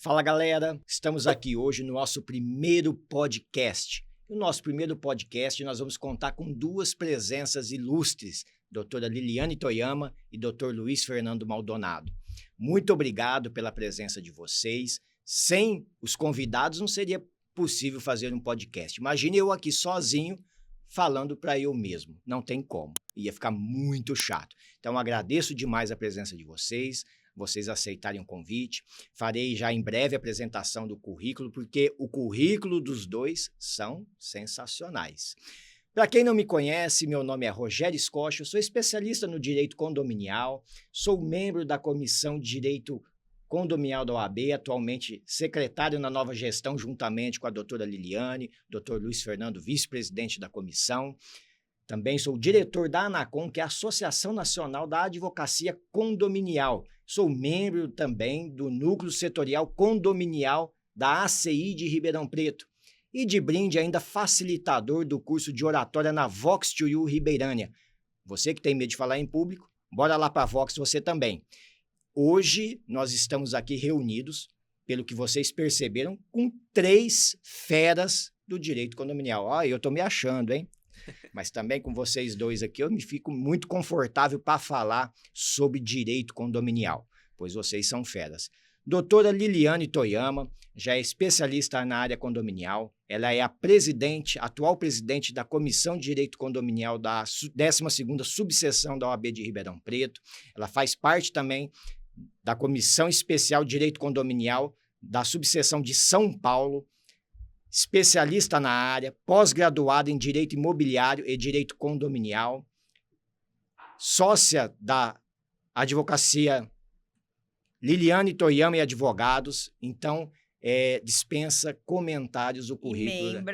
Fala galera, estamos aqui hoje no nosso primeiro podcast. No nosso primeiro podcast nós vamos contar com duas presenças ilustres, doutora Liliane Toyama e doutor Luiz Fernando Maldonado. Muito obrigado pela presença de vocês. Sem os convidados não seria possível fazer um podcast. Imagine eu aqui sozinho falando para eu mesmo. Não tem como. Ia ficar muito chato. Então agradeço demais a presença de vocês. Vocês aceitarem o convite. Farei já em breve a apresentação do currículo, porque o currículo dos dois são sensacionais. Para quem não me conhece, meu nome é Rogério Scott, eu sou especialista no direito condominial, sou membro da Comissão de Direito Condominial da OAB, atualmente secretário na nova gestão, juntamente com a doutora Liliane, doutor Luiz Fernando, vice-presidente da comissão. Também sou diretor da ANACOM, que é a Associação Nacional da Advocacia Condominial. Sou membro também do Núcleo Setorial Condominial da ACI de Ribeirão Preto. E de brinde ainda facilitador do curso de oratória na Vox to You Ribeirânia. Você que tem medo de falar em público, bora lá para a Vox você também. Hoje nós estamos aqui reunidos, pelo que vocês perceberam, com 3 feras do direito condominial. Ó, eu tô me achando, hein? Mas também com vocês dois aqui, eu me fico muito confortável para falar sobre direito condominial, pois vocês são feras. Doutora Liliane Toyama já é especialista na área condominial, ela é a atual presidente da Comissão de Direito Condominial da 12ª Subseção da OAB de Ribeirão Preto, ela faz parte também da Comissão Especial de Direito Condominial da Subseção de São Paulo, especialista na área, pós-graduada em Direito Imobiliário e Direito Condominial, sócia da Advocacia Liliane Toyama e Advogados, então dispensa comentários o currículo.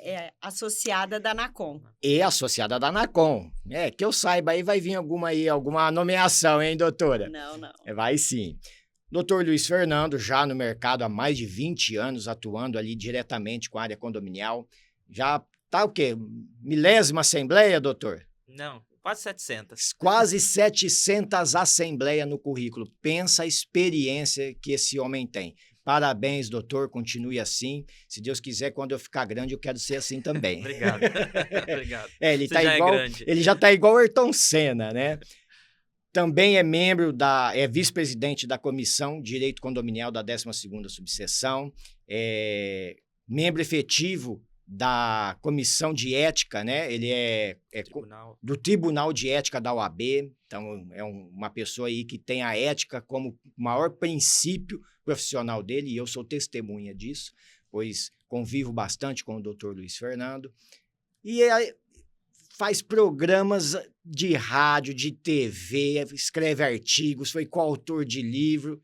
É associada da ANACOM. E associada da ANACOM. Que eu saiba, aí vai vir alguma nomeação, hein, doutora? Não. Vai sim. Doutor Luiz Fernando, já no mercado há mais de 20 anos, atuando ali diretamente com a área condominial. Já tá o quê? 1000ª assembleia, doutor? Não, quase 700. Quase 700 assembleias no currículo. Pensa a experiência que esse homem tem. Parabéns, doutor, continue assim. Se Deus quiser, quando eu ficar grande, eu quero ser assim também. Obrigado. Obrigado. Ele já tá igual Ayrton Senna, né? Também é vice-presidente da Comissão de Direito Condominial da 12ª Subseção, membro efetivo da Comissão de Ética, né? Ele é do Tribunal de Ética da OAB, então é uma pessoa aí que tem a ética como maior princípio profissional dele, e eu sou testemunha disso, pois convivo bastante com o doutor Luiz Fernando. E faz programas de rádio, de TV, escreve artigos, foi coautor de livro.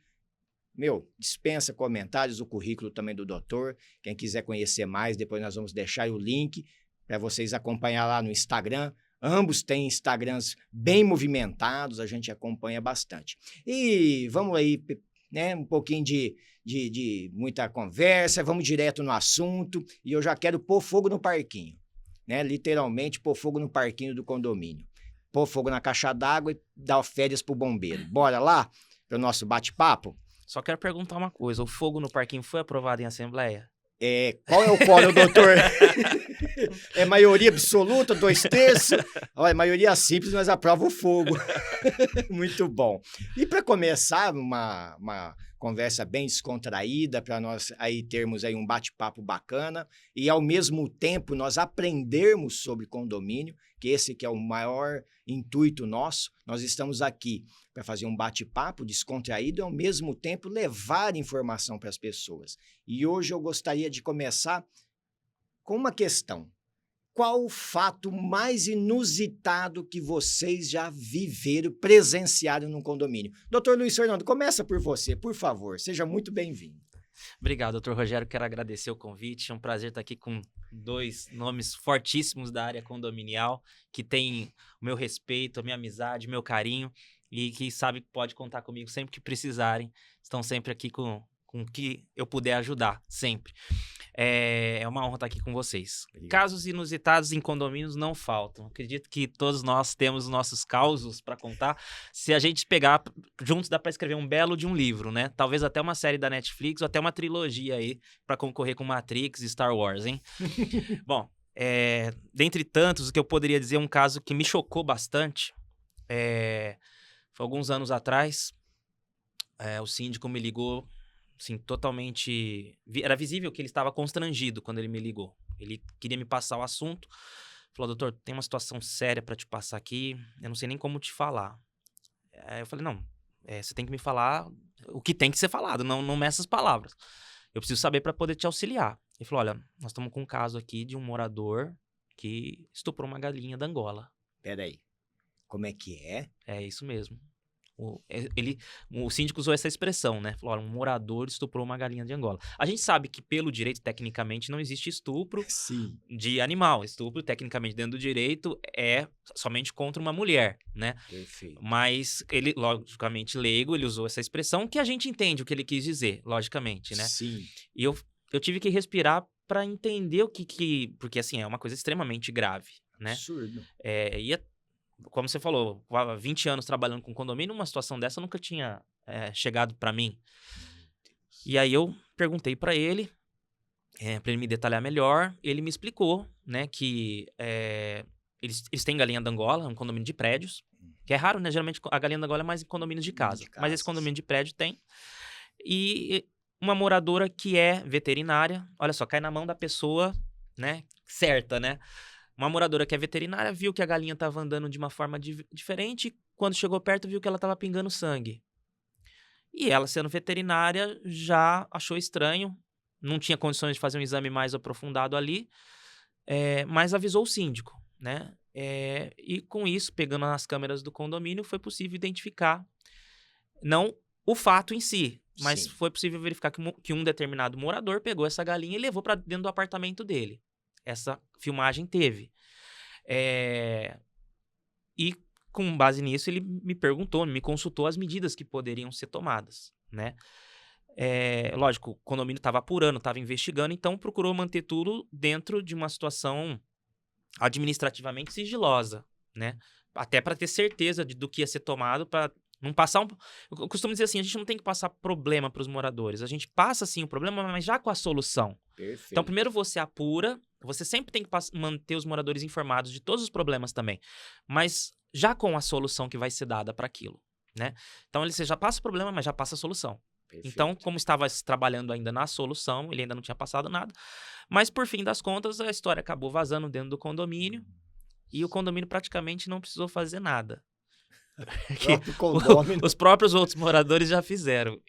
Dispensa comentários, o currículo também do doutor. Quem quiser conhecer mais, depois nós vamos deixar o link para vocês acompanhar lá no Instagram. Ambos têm Instagrams bem movimentados, a gente acompanha bastante. E vamos aí, né, um pouquinho de muita conversa, vamos direto no assunto, e eu já quero pôr fogo no parquinho. Né, literalmente pôr fogo no parquinho do condomínio, pôr fogo na caixa d'água e dar férias pro bombeiro. Bora lá pro nosso bate-papo? Só quero perguntar uma coisa, o fogo no parquinho foi aprovado em assembleia? Qual é o quórum, doutor? É maioria absoluta, 2/3? Olha, maioria simples, nós aprova o fogo. Muito bom. E para começar uma conversa bem descontraída, para nós aí termos aí um bate-papo bacana e, ao mesmo tempo, nós aprendermos sobre condomínio, que esse que é o maior intuito nosso. Nós estamos aqui para fazer um bate-papo descontraído e, ao mesmo tempo, levar informação para as pessoas. E hoje eu gostaria de começar com uma questão. Qual o fato mais inusitado que vocês já viveram, presenciaram num condomínio? Doutor Luiz Fernando, começa por você, por favor. Seja muito bem-vindo. Obrigado, doutor Rogério. Quero agradecer o convite. É um prazer estar aqui com 2 nomes fortíssimos da área condominial, que têm o meu respeito, a minha amizade, o meu carinho, e que sabe que pode contar comigo sempre que precisarem. Estão sempre aqui com o que eu puder ajudar, sempre. É uma honra estar aqui com vocês. Obrigado. Casos inusitados em condomínios não faltam. Acredito que todos nós temos nossos causos para contar. Se a gente pegar juntos, dá para escrever um belo de um livro, né? Talvez até uma série da Netflix ou até uma trilogia aí para concorrer com Matrix e Star Wars, hein? Bom, dentre tantos, o que eu poderia dizer, um caso que me chocou bastante, foi alguns anos atrás, o síndico me ligou, assim, totalmente... Era visível que ele estava constrangido quando ele me ligou. Ele queria me passar o assunto. Falou, doutor, tem uma situação séria para te passar aqui, eu não sei nem como te falar. Aí eu falei, não, você tem que me falar o que tem que ser falado, não meça as palavras. Eu preciso saber para poder te auxiliar. Ele falou, olha, nós estamos com um caso aqui de um morador que estuprou uma galinha da Angola. Peraí, como é que é? É isso mesmo. O síndico usou essa expressão, né? Falou, olha, um morador estuprou uma galinha de Angola. A gente sabe que, pelo direito, tecnicamente, não existe estupro Sim. de animal. Estupro, tecnicamente, dentro do direito, é somente contra uma mulher, né? Perfeito. Mas ele, logicamente, leigo, ele usou essa expressão que a gente entende o que ele quis dizer, logicamente, né? Sim. E eu tive que respirar para entender o que... Porque, assim, é uma coisa extremamente grave, né? Absurdo. Como você falou, há 20 anos trabalhando com condomínio, uma situação dessa nunca tinha chegado para mim. E aí eu perguntei para ele me detalhar melhor. Ele me explicou, né, que eles têm galinha da Angola, um condomínio de prédios, que é raro, né? Geralmente a galinha da Angola é mais em condomínio de casa. Mas esse condomínio de prédio tem. E uma moradora que é veterinária, olha só, cai na mão da pessoa, né, certa, né? Uma moradora que é veterinária viu que a galinha estava andando de uma forma diferente e quando chegou perto viu que ela estava pingando sangue. E ela, sendo veterinária, já achou estranho, não tinha condições de fazer um exame mais aprofundado ali, mas avisou o síndico, né? E com isso, pegando as câmeras do condomínio, foi possível identificar, não o fato em si, mas Sim. foi possível verificar que um determinado morador pegou essa galinha e levou para dentro do apartamento dele. Essa filmagem teve. E com base nisso, ele me perguntou, me consultou as medidas que poderiam ser tomadas, né? Lógico, o condomínio estava apurando, estava investigando, então procurou manter tudo dentro de uma situação administrativamente sigilosa, né? Até para ter certeza do que ia ser tomado, para não passar Eu costumo dizer assim, a gente não tem que passar problema para os moradores, a gente passa sim o problema, mas já com a solução. Perfeito. Então, primeiro você apura, você sempre tem que manter os moradores informados de todos os problemas também, mas já com a solução que vai ser dada para aquilo, né? Então, você já passa o problema, mas já passa a solução. Perfeito. Então, como estava trabalhando ainda na solução, ele ainda não tinha passado nada, mas por fim das contas, a história acabou vazando dentro do condomínio e o condomínio praticamente não precisou fazer nada. Os próprios outros moradores já fizeram.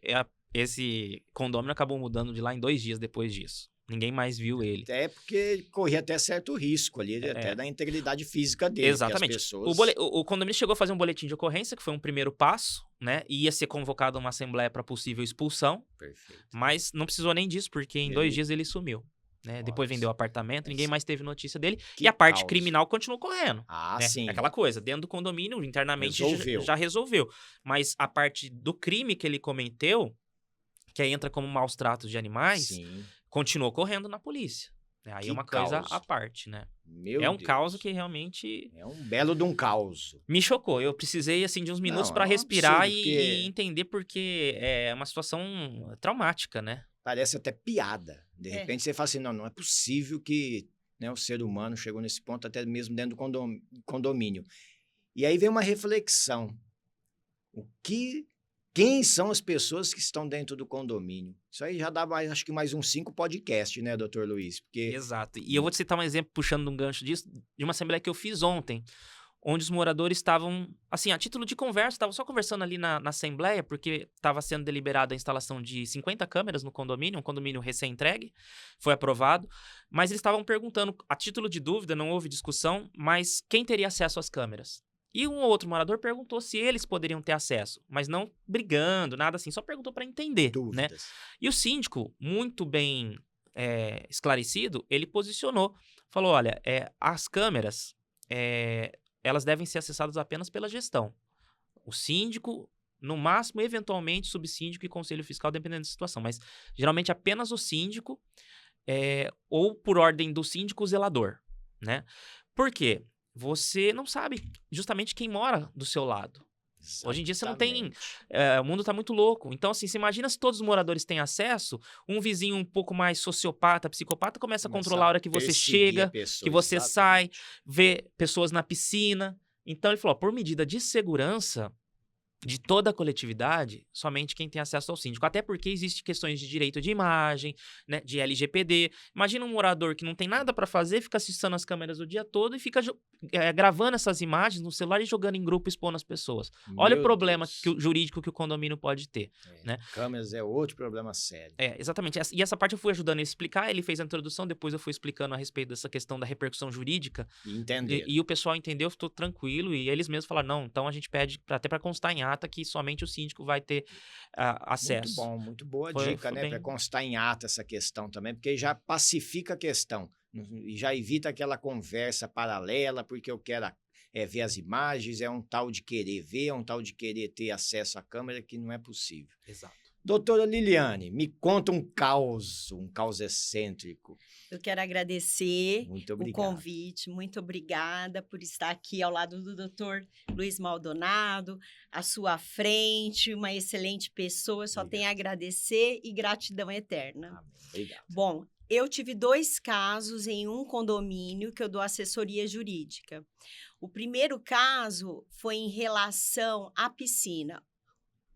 Esse condomínio acabou mudando de lá em 2 dias depois disso. Ninguém mais viu ele. Até porque corria até certo risco ali, até da integridade física dele. Exatamente. As pessoas... O condomínio chegou a fazer um boletim de ocorrência, que foi um primeiro passo, né? E ia ser convocada uma assembleia para possível expulsão. Perfeito. Mas não precisou nem disso, porque em 2 dias ele sumiu. Né? Depois vendeu o apartamento, ninguém mais teve notícia dele. E a parte criminal continuou correndo. Ah, né? sim. Aquela coisa, dentro do condomínio, internamente já resolveu. Mas a parte do crime que ele cometeu, que aí entra como maus tratos de animais, sim, continuou correndo na polícia. Aí é uma coisa à parte, né? Meu um Deus. Caos que realmente... É um belo de um caos. Me chocou. Eu precisei, assim, de uns minutos para respirar e entender porque é uma situação traumática, né? Parece até piada. De repente você fala assim, não é possível que o ser humano chegou nesse ponto até mesmo dentro do condomínio. E aí vem uma reflexão. Quem são as pessoas que estão dentro do condomínio? Isso aí já dá acho que mais uns 5 podcasts, né, doutor Luiz? Porque... Exato. E eu vou te citar um exemplo, puxando um gancho disso, de uma assembleia que eu fiz ontem, onde os moradores estavam, assim, a título de conversa, estavam só conversando ali na assembleia, porque estava sendo deliberada a instalação de 50 câmeras no condomínio, um condomínio recém-entregue, foi aprovado, mas eles estavam perguntando, a título de dúvida, não houve discussão, mas quem teria acesso às câmeras? E um ou outro morador perguntou se eles poderiam ter acesso, mas não brigando, nada assim, só perguntou para entender, Dúvidas. né? E o síndico, muito bem esclarecido, ele posicionou, falou, olha, as câmeras, elas devem ser acessadas apenas pela gestão. O síndico, no máximo, eventualmente, subsíndico e conselho fiscal, dependendo da situação, mas geralmente apenas o síndico ou por ordem do síndico zelador, né? Por quê? Você não sabe justamente quem mora do seu lado. Hoje em dia você não tem... o mundo tá muito louco. Então, assim, você imagina se todos os moradores têm acesso, um vizinho um pouco mais sociopata, psicopata, começa a controlar a hora que você chega, que você sai, vê pessoas na piscina. Então, ele falou, por medida de segurança de toda a coletividade, somente quem tem acesso ao síndico. Até porque existem questões de direito de imagem, né, de LGPD. Imagina um morador que não tem nada para fazer, fica assistindo as câmeras o dia todo e fica gravando essas imagens no celular e jogando em grupo, expondo as pessoas. Olha o problema jurídico que o condomínio pode ter. Né? Câmeras é outro problema sério. Exatamente. E essa parte eu fui ajudando ele a explicar, ele fez a introdução, depois eu fui explicando a respeito dessa questão da repercussão jurídica. E o pessoal entendeu, ficou tranquilo, e eles mesmos falaram, não, então a gente pede até para constar em ata que somente o síndico vai ter acesso. Muito bom, muito boa dica, né? Para constar em ata essa questão também, porque já pacifica a questão e já evita aquela conversa paralela, porque eu quero ver as imagens, é um tal de querer ver, é um tal de querer ter acesso à câmera que não é possível. Exato. Doutora Liliane, me conta um caos excêntrico. Eu quero agradecer o convite, muito obrigada por estar aqui ao lado do doutor Luiz Maldonado, à sua frente, uma excelente pessoa, só tenho a agradecer e gratidão eterna. Amém. Obrigado. Bom, eu tive 2 casos em um condomínio que eu dou assessoria jurídica. O primeiro caso foi em relação à piscina.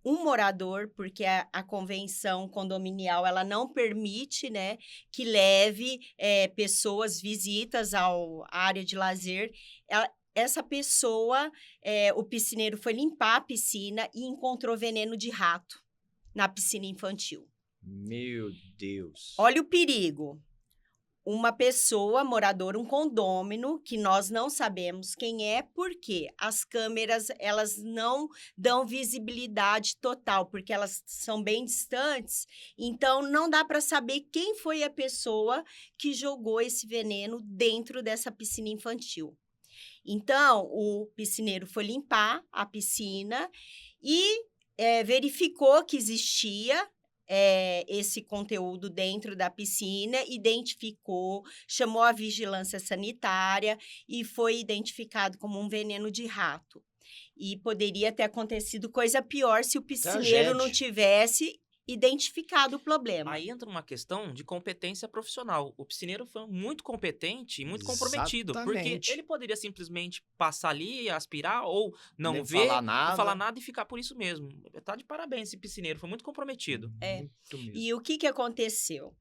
Um morador, porque a convenção condominial ela não permite, né, que leve pessoas, visitas à área de lazer. Essa pessoa, o piscineiro foi limpar a piscina e encontrou veneno de rato na piscina infantil. Meu Deus! Olha o perigo. Uma pessoa, morador, um condômino, que nós não sabemos quem é, porque as câmeras, elas não dão visibilidade total, porque elas são bem distantes, então não dá para saber quem foi a pessoa que jogou esse veneno dentro dessa piscina infantil. Então, o piscineiro foi limpar a piscina e verificou que existia esse conteúdo dentro da piscina, identificou, chamou a vigilância sanitária e foi identificado como um veneno de rato. E poderia ter acontecido coisa pior se o piscineiro não tivesse identificado o problema. Aí entra uma questão de competência profissional. O piscineiro foi muito competente e muito comprometido, porque ele poderia simplesmente passar ali, aspirar ou não ver, não falar nada e ficar por isso mesmo. Tá de parabéns esse piscineiro, foi muito comprometido. E o que aconteceu?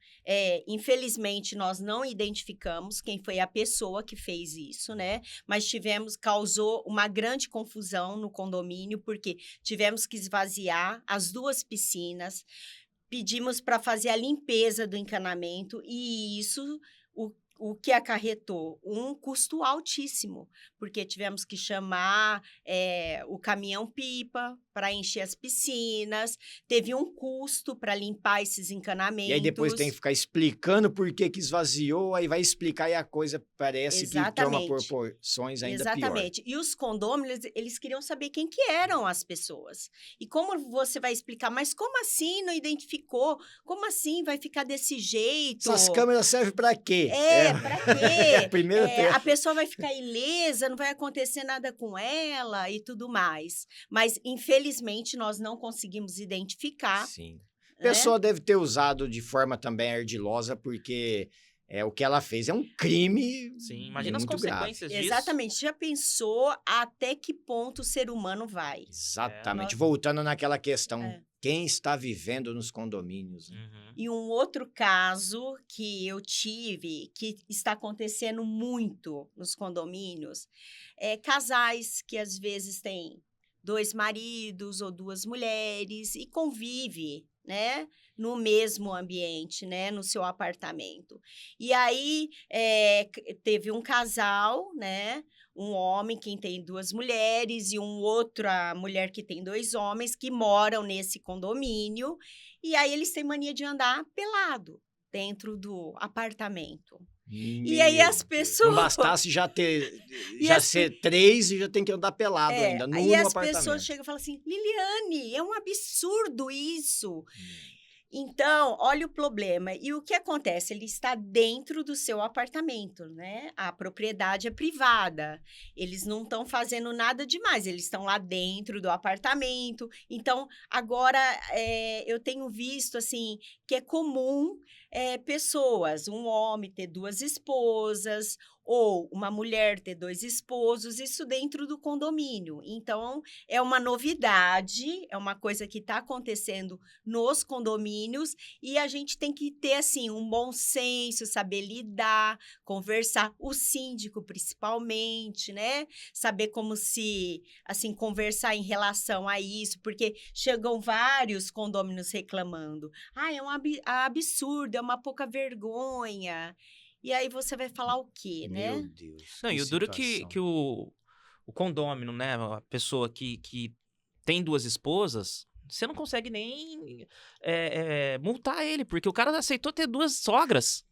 Infelizmente, nós não identificamos quem foi a pessoa que fez isso, né? Mas causou uma grande confusão no condomínio, porque tivemos que esvaziar as 2 piscinas, pedimos para fazer a limpeza do encanamento e isso, o que acarretou? Um custo altíssimo, porque tivemos que chamar o caminhão-pipa para encher as piscinas, teve um custo para limpar esses encanamentos. E aí depois tem que ficar explicando por que esvaziou, aí vai explicar e a coisa parece que toma proporções ainda pior. Exatamente. E os condôminos, eles queriam saber quem que eram as pessoas. E como você vai explicar? Mas como assim não identificou? Como assim vai ficar desse jeito? Essas câmeras servem para quê? Para quê? Primeiro a pessoa vai ficar ilesa, não vai acontecer nada com ela e tudo mais. Mas, infelizmente, nós não conseguimos identificar. Sim. A pessoa deve ter usado de forma também ardilosa, porque o que ela fez é um crime. Sim, imagina as consequências disso. Exatamente. Já pensou até que ponto o ser humano vai? Exatamente. Voltando naquela questão, quem está vivendo nos condomínios. Uhum. E um outro caso que eu tive, que está acontecendo muito nos condomínios, casais que às vezes têm 2 maridos ou 2 mulheres e convive, né, no mesmo ambiente, né, no seu apartamento. E aí teve um casal, né, um homem que tem 2 mulheres e outra mulher que tem 2 homens que moram nesse condomínio. E aí eles têm mania de andar pelado dentro do apartamento. E aí as pessoas... Não bastasse ser 3 e já tem que andar pelado ainda, no apartamento. Aí as pessoas chegam e falam assim, Liliane, é um absurdo isso. Então, olha o problema. E o que acontece? Ele está dentro do seu apartamento, né? A propriedade é privada. Eles não estão fazendo nada demais, eles estão lá dentro do apartamento. Então, agora eu tenho visto assim que é comum pessoas, um homem ter 2 esposas, ou uma mulher ter 2 esposos, isso dentro do condomínio. Então, é uma novidade, é uma coisa que está acontecendo nos condomínios e a gente tem que ter, assim, um bom senso, saber lidar, conversar, o síndico principalmente, né? Saber como se, assim, conversar em relação a isso, porque chegam vários condôminos reclamando. Ah, é um absurdo, é uma pouca vergonha. E aí você vai falar o quê, né? Meu Deus. Não, que e o duro situação. que o condômino, né? A pessoa que tem 2 esposas, você não consegue nem multar ele, porque o cara aceitou ter 2 sogras.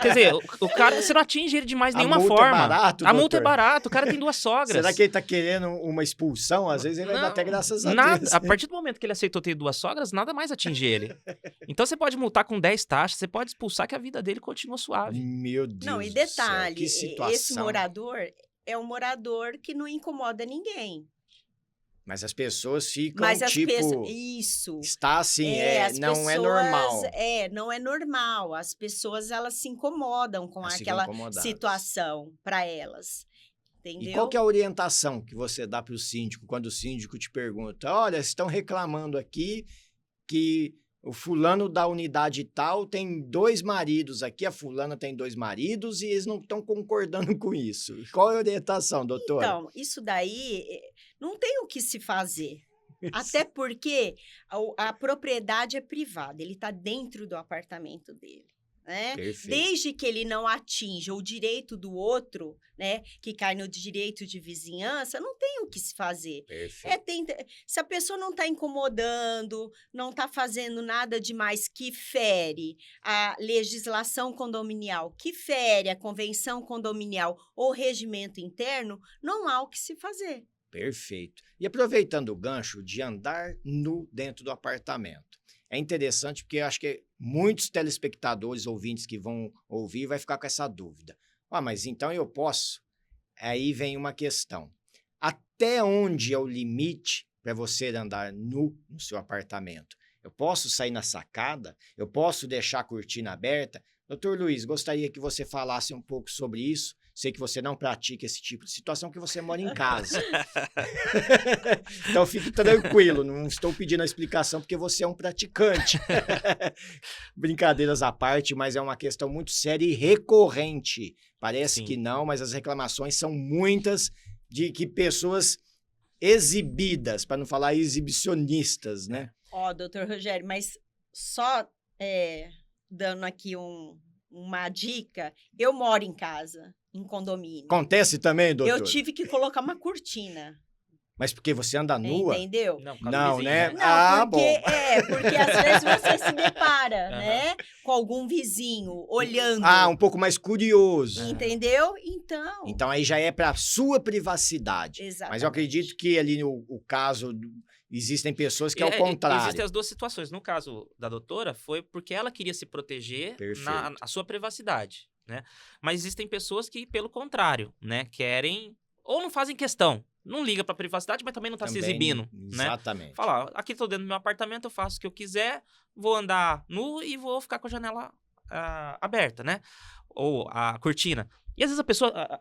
Quer dizer, o cara, você não atinge ele de mais A nenhuma multa é forma. barato, A multa é doutor? barato, o cara tem 2 sogras. Será que ele tá querendo uma expulsão? Às vezes ele vai dar até graças a nada, Deus. a partir do momento que ele aceitou ter 2 sogras, nada mais atinge ele. Então você pode multar com 10 taxas, você pode expulsar que a vida dele continua suave. Meu Deus Não, e do céu, detalhe, que situação. esse morador é um morador que não incomoda ninguém. Mas as pessoas ficam, Mas as tipo, pessoas... Isso. está assim, As não pessoas, é normal. não é normal. As pessoas, elas se incomodam com Elas ficam aquela incomodadas. situação para elas. Entendeu? E qual que é a orientação que você dá para o síndico quando o síndico te pergunta, olha, estão reclamando aqui que o fulano da unidade tal tem 2 maridos aqui, a fulana tem 2 maridos e eles não estão concordando com isso. Qual é a orientação, doutora? Então, isso daí não tem o que se fazer. Até porque a propriedade é privada, ele está dentro do apartamento dele, né? Perfeito. Desde que ele não atinja o direito do outro, né? Que cai no direito de vizinhança, não tem o que se fazer. Perfeito. Se a pessoa não está incomodando, não está fazendo nada demais que fere a legislação condominial, que fere a convenção condominial ou regimento interno, não há o que se fazer. Perfeito. E aproveitando o gancho de andar nu dentro do apartamento, é interessante porque eu acho que muitos telespectadores, ouvintes que vão ouvir, vai ficar com essa dúvida. Mas então eu posso? Aí vem uma questão. Até onde é o limite para você andar nu no seu apartamento? Eu posso sair na sacada? Eu posso deixar a cortina aberta? Doutor Luiz, gostaria que você falasse um pouco sobre isso. Sei que você não pratica esse tipo de situação, porque você mora em casa. Então, fique tranquilo, não estou pedindo a explicação, porque você é um praticante. Brincadeiras à parte, mas é uma questão muito séria e recorrente. Parece Sim. que não, mas as reclamações são muitas de que pessoas exibidas, para não falar exibicionistas, né? Doutor Rogério, mas só dando aqui uma dica, eu moro em casa, em condomínio. Acontece também, doutor? Eu tive que colocar uma cortina. Mas porque você anda nua? Entendeu? Não, por causa do Não, vizinho, né? Não, Bom. porque às vezes você se depara, Aham. né, com algum vizinho olhando. Um pouco mais curioso. Entendeu? Então aí já é para sua privacidade. Exatamente. Mas eu acredito que ali o caso existem pessoas que é o contrário. Existem as 2 situações. No caso da doutora, foi porque ela queria se proteger na sua privacidade, né? Mas existem pessoas que, pelo contrário, né, querem ou não fazem questão. Não liga pra privacidade, mas também não tá se exibindo, né? Exatamente. Fala, aqui tô dentro do meu apartamento, eu faço o que eu quiser, vou andar nu e vou ficar com a janela aberta, né? Ou a cortina. E às vezes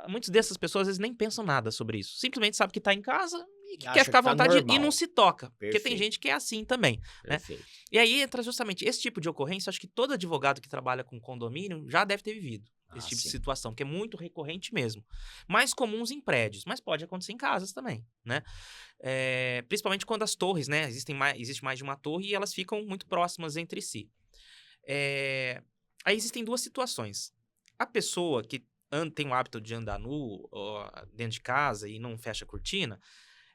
muitas dessas pessoas às vezes nem pensam nada sobre isso. Simplesmente sabe que tá em casa e que Acha quer ficar à que tá vontade normal. e não se toca. Porque tem Perfeito. gente que é assim também, né? Perfeito. E aí entra justamente esse tipo de ocorrência, acho que todo advogado que trabalha com condomínio já deve ter vivido. Esse tipo de Sim. situação, que é muito recorrente mesmo. Mais comuns em prédios, mas pode acontecer em casas também, né? Principalmente quando as torres, né? Existe mais de uma torre e elas ficam muito próximas entre si. Aí existem 2 situações. A pessoa que tem o hábito de andar nu dentro de casa e não fecha a cortina,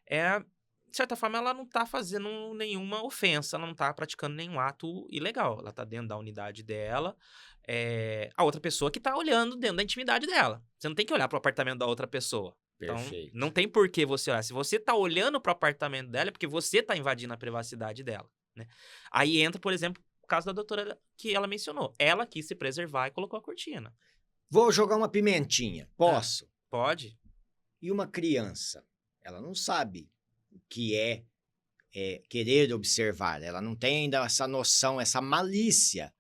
de certa forma, ela não está fazendo nenhuma ofensa, ela não está praticando nenhum ato ilegal. Ela está dentro da unidade dela. A outra pessoa que está olhando dentro da intimidade dela. Você não tem que olhar para o apartamento da outra pessoa. Perfeito. Então, não tem por que você olhar. Se você está olhando para o apartamento dela, é porque você está invadindo a privacidade dela, né? Aí entra, por exemplo, caso da doutora que ela mencionou. Ela quis se preservar e colocou a cortina. Vou jogar uma pimentinha. Posso? Pode? E uma criança? Ela não sabe o que é querer observar. Ela não tem ainda essa noção, essa malícia.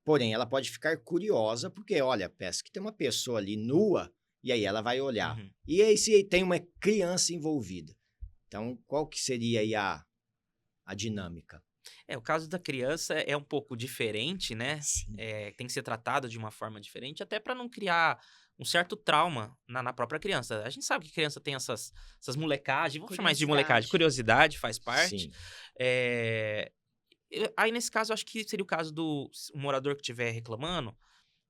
Porém, ela pode ficar curiosa, porque, olha, parece que tem uma pessoa ali nua, e aí ela vai olhar. Uhum. E aí, se tem uma criança envolvida. Então, qual que seria aí a dinâmica? O caso da criança é um pouco diferente, né? Sim. Tem que ser tratado de uma forma diferente, até para não criar um certo trauma na própria criança. A gente sabe que criança tem essas molecagens, vamos chamar isso de molecagem, curiosidade faz parte. Sim. Aí, nesse caso, eu acho que seria o caso do morador que estiver reclamando,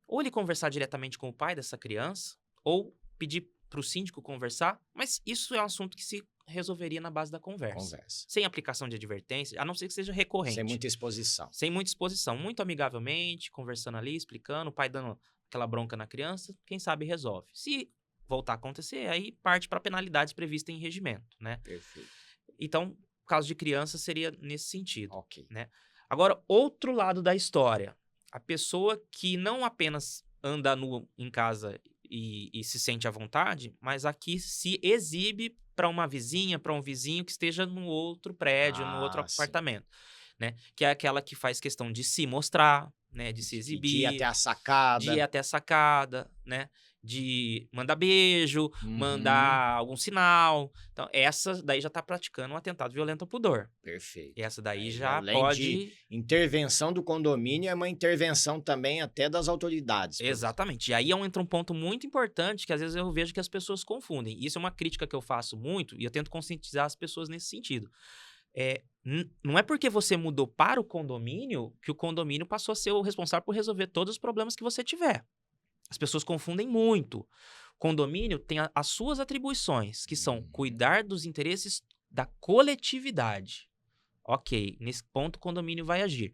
ou ele conversar diretamente com o pai dessa criança, ou pedir para o síndico conversar, mas isso é um assunto que se resolveria na base da conversa. Sem aplicação de advertência, a não ser que seja recorrente. Sem muita exposição. Sem muita exposição. Muito amigavelmente, conversando ali, explicando, o pai dando aquela bronca na criança, quem sabe resolve. Se voltar a acontecer, aí parte para penalidades previstas em regimento, né? Perfeito. Então, o caso de criança seria nesse sentido. Ok. Né? Agora, outro lado da história. A pessoa que não apenas anda nu em casa e se sente à vontade, mas aqui se exibe para uma vizinha, para um vizinho que esteja no outro prédio, no outro apartamento, né? Que é aquela que faz questão de se mostrar, né? De se exibir. De ir até a sacada. De ir até a sacada, né? De mandar beijo, mandar algum sinal. Então, essa daí já está praticando um atentado violento ao pudor. Perfeito. E essa daí Aí, já além pode... de intervenção do condomínio, é uma intervenção também até das autoridades. Exatamente. E aí entra um ponto muito importante que às vezes eu vejo que as pessoas confundem. Isso é uma crítica que eu faço muito e eu tento conscientizar as pessoas nesse sentido. Não é porque você mudou para o condomínio que o condomínio passou a ser o responsável por resolver todos os problemas que você tiver. As pessoas confundem muito. O condomínio tem as suas atribuições, que são cuidar dos interesses da coletividade. Ok, nesse ponto o condomínio vai agir.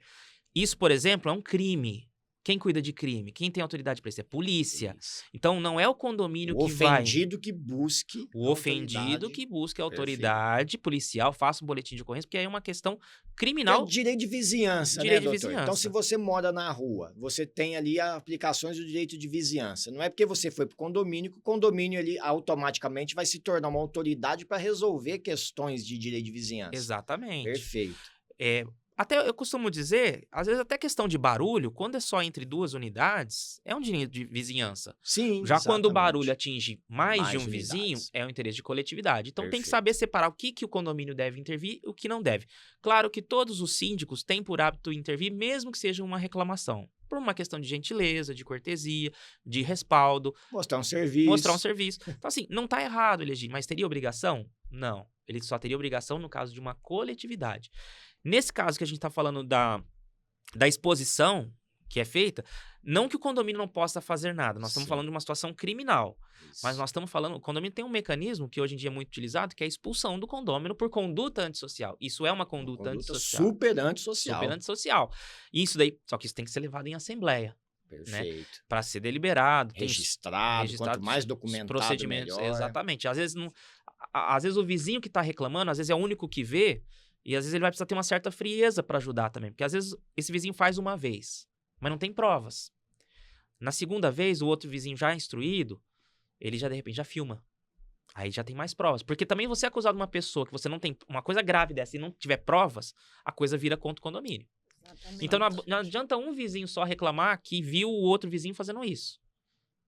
Isso, por exemplo, é um crime. Quem cuida de crime? Quem tem autoridade para isso? É polícia. Então, não é o condomínio que vai... O ofendido que busque o ofendido que busque a autoridade policial, faça um boletim de ocorrência, porque aí é uma questão criminal. É direito de vizinhança, direito né, de doutor? vizinhança. Então, se você mora na rua, você tem ali aplicações do direito de vizinhança. Não é porque você foi para o condomínio que o condomínio ali automaticamente vai se tornar uma autoridade para resolver questões de direito de vizinhança. Exatamente. Perfeito. Até eu costumo dizer, às vezes até questão de barulho, quando é só entre duas unidades, é um direito de vizinhança. Sim, Já exatamente. quando o barulho atinge mais de um unidades. vizinho, é um interesse de coletividade. Então tem que Perfeito. saber separar o que o condomínio deve intervir e o que não deve. Claro que todos os síndicos têm por hábito intervir, mesmo que seja uma reclamação. Por uma questão de gentileza, de cortesia, de respaldo. Mostrar um serviço. Então assim, não está errado elegir, mas teria obrigação? Não. Ele só teria obrigação no caso de uma coletividade. Nesse caso que a gente está falando da exposição que é feita, não que o condomínio não possa fazer nada. Nós estamos falando de uma situação criminal. Isso. Mas nós estamos falando... O condomínio tem um mecanismo que hoje em dia é muito utilizado, que é a expulsão do condômino por conduta antissocial. Isso é uma conduta antissocial. Super antissocial. Super antissocial. Isso daí... Só que isso tem que ser levado em assembleia. Perfeito. Né? Para ser deliberado. Registrado. Quanto mais documentado, procedimentos, melhor. Exatamente. Às vezes o vizinho que está reclamando, às vezes é o único que vê, e às vezes ele vai precisar ter uma certa frieza para ajudar também. Porque às vezes esse vizinho faz uma vez, mas não tem provas. Na segunda vez, o outro vizinho já instruído, ele já de repente já filma. Aí já tem mais provas. Porque também você é acusado de uma pessoa que você não tem uma coisa grave dessa e não tiver provas, a coisa vira contra o condomínio. Exatamente. Então não adianta um vizinho só reclamar que viu o outro vizinho fazendo isso.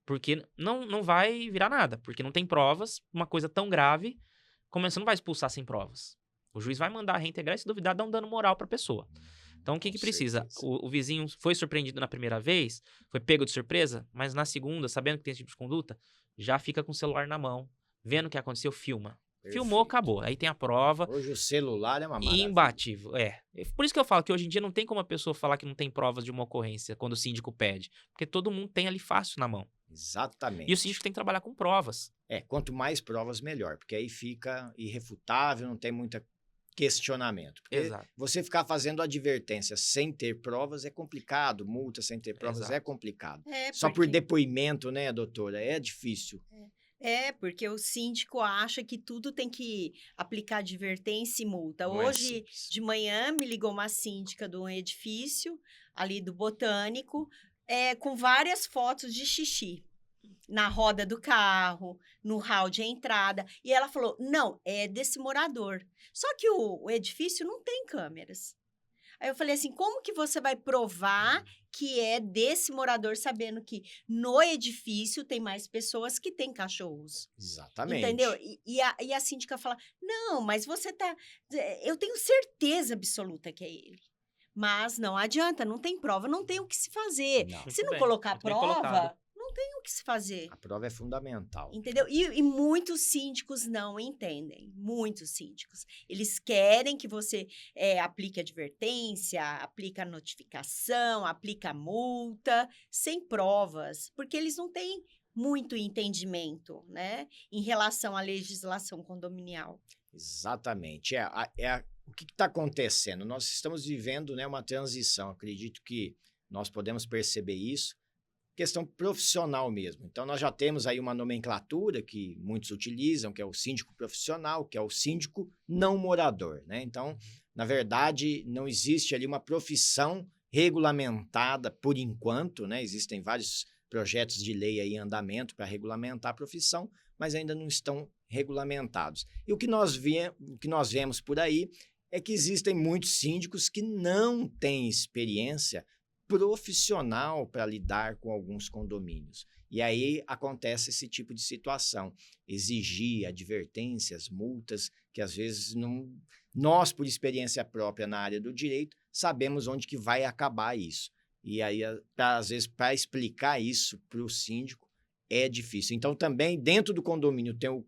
Porque não vai virar nada. Porque não tem provas, uma coisa tão grave, como você não vai expulsar sem provas. O juiz vai mandar reintegrar e, se duvidar, dá um dano moral para a pessoa. Então, o que precisa? O vizinho foi surpreendido na primeira vez, foi pego de surpresa, mas na segunda, sabendo que tem esse tipo de conduta, já fica com o celular na mão, vendo o que aconteceu, filma. Perfeito. Filmou, acabou. Aí tem a prova. Hoje o celular é uma maravilha. Imbatível, Por isso que eu falo que hoje em dia não tem como a pessoa falar que não tem provas de uma ocorrência quando o síndico pede. Porque todo mundo tem ali fácil na mão. Exatamente. E o síndico tem que trabalhar com provas. Quanto mais provas, melhor. Porque aí fica irrefutável, não tem muita questionamento. Porque Exato. você ficar fazendo advertência sem ter provas é complicado. Multa sem ter provas Exato. é complicado. Só por depoimento, né, doutora? É difícil. Porque o síndico acha que tudo tem que aplicar advertência e multa. Não é Hoje, simples. de manhã, me ligou uma síndica de um edifício, ali do Botânico, com várias fotos de xixi. Na roda do carro, no hall de entrada. E ela falou, não, é desse morador. Só que o edifício não tem câmeras. Aí eu falei assim, como que você vai provar que é desse morador, sabendo que no edifício tem mais pessoas que têm cachorros? Exatamente. Entendeu? E a síndica fala, não, mas você tá... Eu tenho certeza absoluta que é ele. Mas não adianta, não tem prova, não tem o que se fazer. Não. Se não bem, colocar muito bem prova, colocado. não tem o que se fazer. A prova é fundamental. Entendeu? E muitos síndicos não entendem. Muitos síndicos. Eles querem que você aplique advertência, aplique a notificação, aplique a multa, sem provas, porque eles não têm muito entendimento, né, em relação à legislação condominial. Exatamente. O que está acontecendo? Nós estamos vivendo, né, uma transição. Acredito que nós podemos perceber isso. Questão profissional mesmo. Então, nós já temos aí uma nomenclatura que muitos utilizam, que é o síndico profissional, que é o síndico não morador, né? Então, na verdade, não existe ali uma profissão regulamentada por enquanto, né? Existem vários projetos de lei aí em andamento para regulamentar a profissão, mas ainda não estão regulamentados. E o que nós vemos por aí é que existem muitos síndicos que não têm experiência profissional para lidar com alguns condomínios. E aí acontece esse tipo de situação. Exigir advertências, multas, que às vezes nós, por experiência própria na área do direito, sabemos onde que vai acabar isso. E aí, às vezes, para explicar isso para o síndico, é difícil. Então, também, dentro do condomínio, tem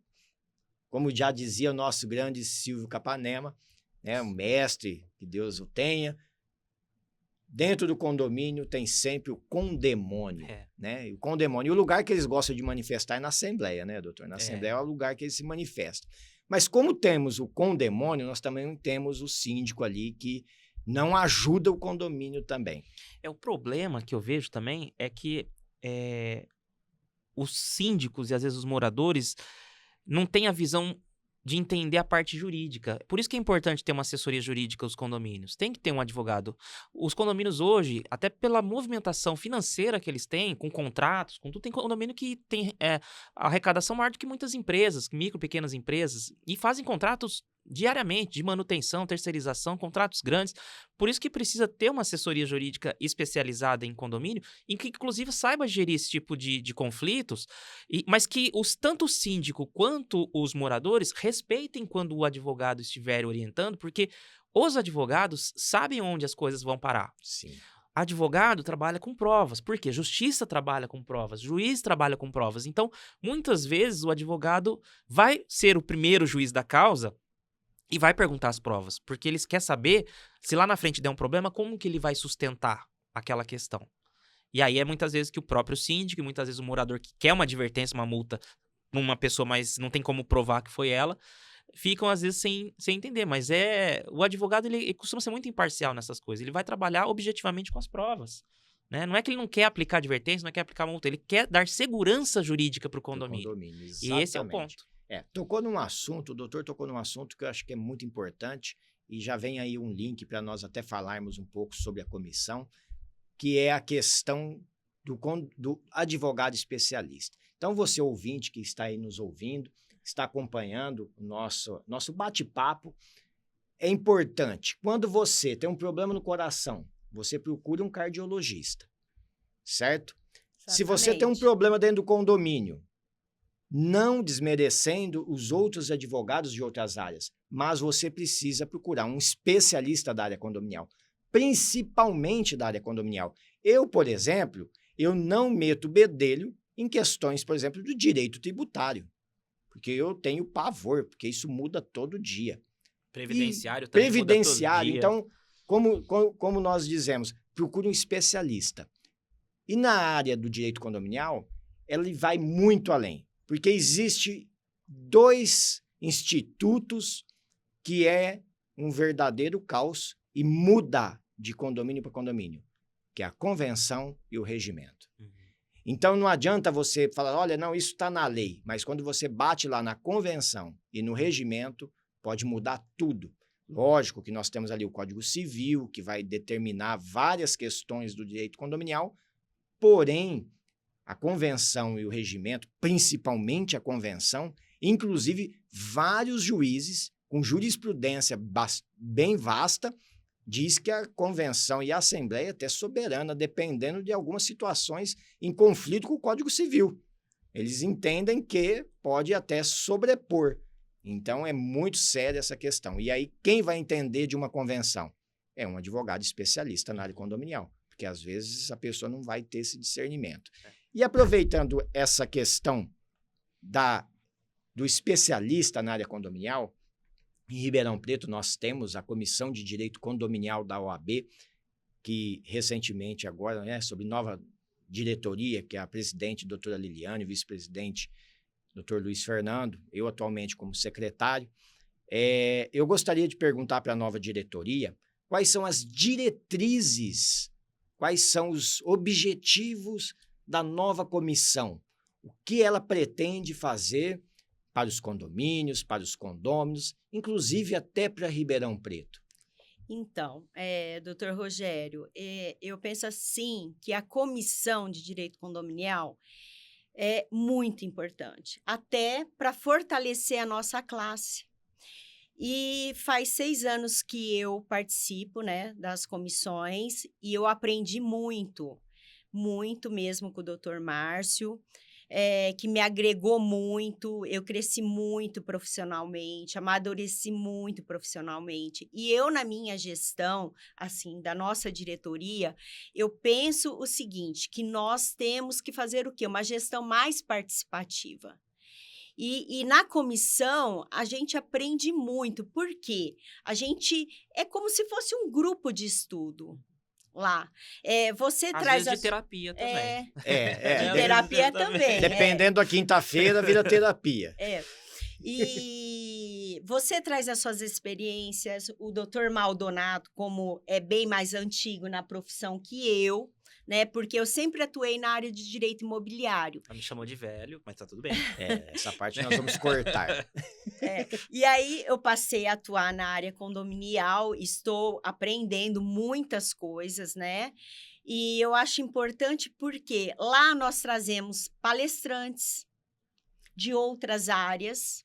como já dizia o nosso grande Silvio Capanema, né, um mestre, que Deus o tenha. Dentro do condomínio tem sempre o condemônio, né? E o condemônio. E o lugar que eles gostam de manifestar é na Assembleia, né, doutor? Na Assembleia é o lugar que eles se manifestam. Mas como temos o condemônio, nós também temos o síndico ali que não ajuda o condomínio também. O problema que eu vejo também é que os síndicos e às vezes os moradores não têm a visão de entender a parte jurídica. Por isso que é importante ter uma assessoria jurídica nos condomínios. Tem que ter um advogado. Os condomínios hoje, até pela movimentação financeira que eles têm, com contratos, com tudo, tem condomínio que tem arrecadação maior do que muitas empresas, micro, pequenas empresas, e fazem contratos diariamente de manutenção, terceirização, contratos grandes. Por isso que precisa ter uma assessoria jurídica especializada em condomínio, em que inclusive saiba gerir esse tipo de conflitos, mas que tanto o síndico quanto os moradores respeitem quando o advogado estiver orientando, porque os advogados sabem onde as coisas vão parar. Sim. Advogado trabalha com provas. Por quê? Justiça trabalha com provas. Juiz trabalha com provas. Então, muitas vezes, o advogado vai ser o primeiro juiz da causa e vai perguntar as provas, porque eles querem saber, se lá na frente der um problema, como que ele vai sustentar aquela questão. E aí muitas vezes que o próprio síndico, e muitas vezes o morador que quer uma advertência, uma multa, numa pessoa, mas não tem como provar que foi ela, ficam às vezes sem entender. Mas o advogado ele costuma ser muito imparcial nessas coisas. Ele vai trabalhar objetivamente com as provas. Né? Não é que ele não quer aplicar advertência, não quer aplicar multa, ele quer dar segurança jurídica para o condomínio. E esse é o ponto. O doutor tocou num assunto que eu acho que é muito importante, e já vem aí um link para nós até falarmos um pouco sobre a comissão, que é a questão do advogado especialista. Então, você ouvinte que está aí nos ouvindo, está acompanhando o nosso bate-papo, é importante. Quando você tem um problema no coração, você procura um cardiologista, certo? Exatamente. Se você tem um problema dentro do condomínio, não desmerecendo os outros advogados de outras áreas, mas você precisa procurar um especialista da área condominial, principalmente da área condominial. Eu, por exemplo, eu não meto bedelho em questões, por exemplo, do direito tributário, porque eu tenho pavor, porque isso muda todo dia. Previdenciário também muda todo dia. Então, como nós dizemos, procure um especialista. E na área do direito condominial, ele vai muito além. Porque existe 2 institutos que é um verdadeiro caos e muda de condomínio para condomínio, que é a convenção e o regimento. Então, não adianta você falar, olha, não, isso está na lei, mas quando você bate lá na convenção e no regimento, pode mudar tudo. Lógico que nós temos ali o Código Civil, que vai determinar várias questões do direito condominial, porém, a convenção e o regimento, principalmente a convenção, inclusive vários juízes, com jurisprudência bem vasta, diz que a convenção e a Assembleia é até soberana, dependendo de algumas situações em conflito com o Código Civil. Eles entendem que pode até sobrepor. Então, é muito séria essa questão. E aí, quem vai entender de uma convenção? É um advogado especialista na área condominial, porque às vezes a pessoa não vai ter esse discernimento. E aproveitando essa questão do especialista na área condominial, em Ribeirão Preto nós temos a Comissão de Direito Condominial da OAB, que recentemente agora, né, sob nova diretoria, que é a presidente, doutora Liliane, o vice-presidente, doutor Luiz Fernando, eu atualmente como secretário. Eu gostaria de perguntar para a nova diretoria quais são as diretrizes, quais são os objetivos da nova comissão, o que ela pretende fazer para os condomínios, para os condôminos, inclusive até para Ribeirão Preto. Então, doutor Rogério, eu penso assim que a Comissão de Direito Condominial é muito importante, até para fortalecer a nossa classe. E faz 6 anos que eu participo, né, das comissões e eu aprendi muito mesmo com o doutor Márcio, que me agregou muito, eu cresci muito profissionalmente, amadureci muito profissionalmente. E eu, na minha gestão, assim, da nossa diretoria, eu penso o seguinte, que nós temos que fazer o quê? Uma gestão mais participativa. E na comissão, a gente aprende muito, porque a gente é como se fosse um grupo de estudo. Lá. Você Às traz vezes de terapia também. De terapia também. Dependendo da quinta-feira, vira terapia. E você traz as suas experiências, o doutor Maldonado, como é bem mais antigo na profissão que eu, né? Porque eu sempre atuei na área de direito imobiliário. Ela me chamou de velho, mas tá tudo bem. Essa parte nós vamos cortar. E aí eu passei a atuar na área condominial, estou aprendendo muitas coisas, né? E eu acho importante porque lá nós trazemos palestrantes de outras áreas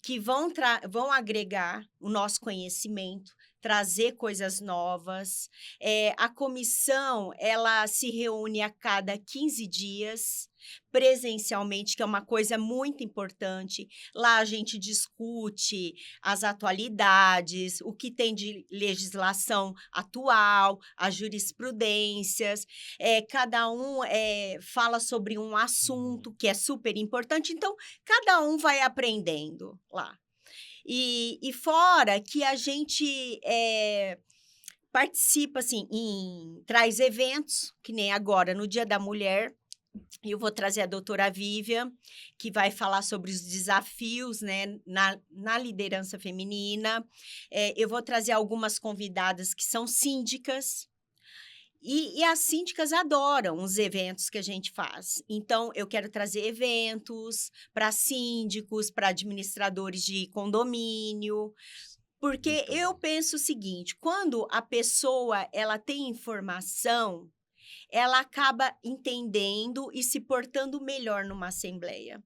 que vão agregar o nosso conhecimento, trazer coisas novas. A comissão, ela se reúne a cada 15 dias, presencialmente, que é uma coisa muito importante. Lá a gente discute as atualidades, o que tem de legislação atual, as jurisprudências. Cada um fala sobre um assunto que é super importante, então cada um vai aprendendo lá. E fora que a gente participa, assim, traz eventos, que nem agora, no Dia da Mulher, eu vou trazer a doutora Vivian, que vai falar sobre os desafios, né, na liderança feminina. Eu vou trazer algumas convidadas que são síndicas. E as síndicas adoram os eventos que a gente faz. Então, eu quero trazer eventos para síndicos, para administradores de condomínio, porque eu penso o seguinte, quando a pessoa ela tem informação, ela acaba entendendo e se portando melhor numa assembleia.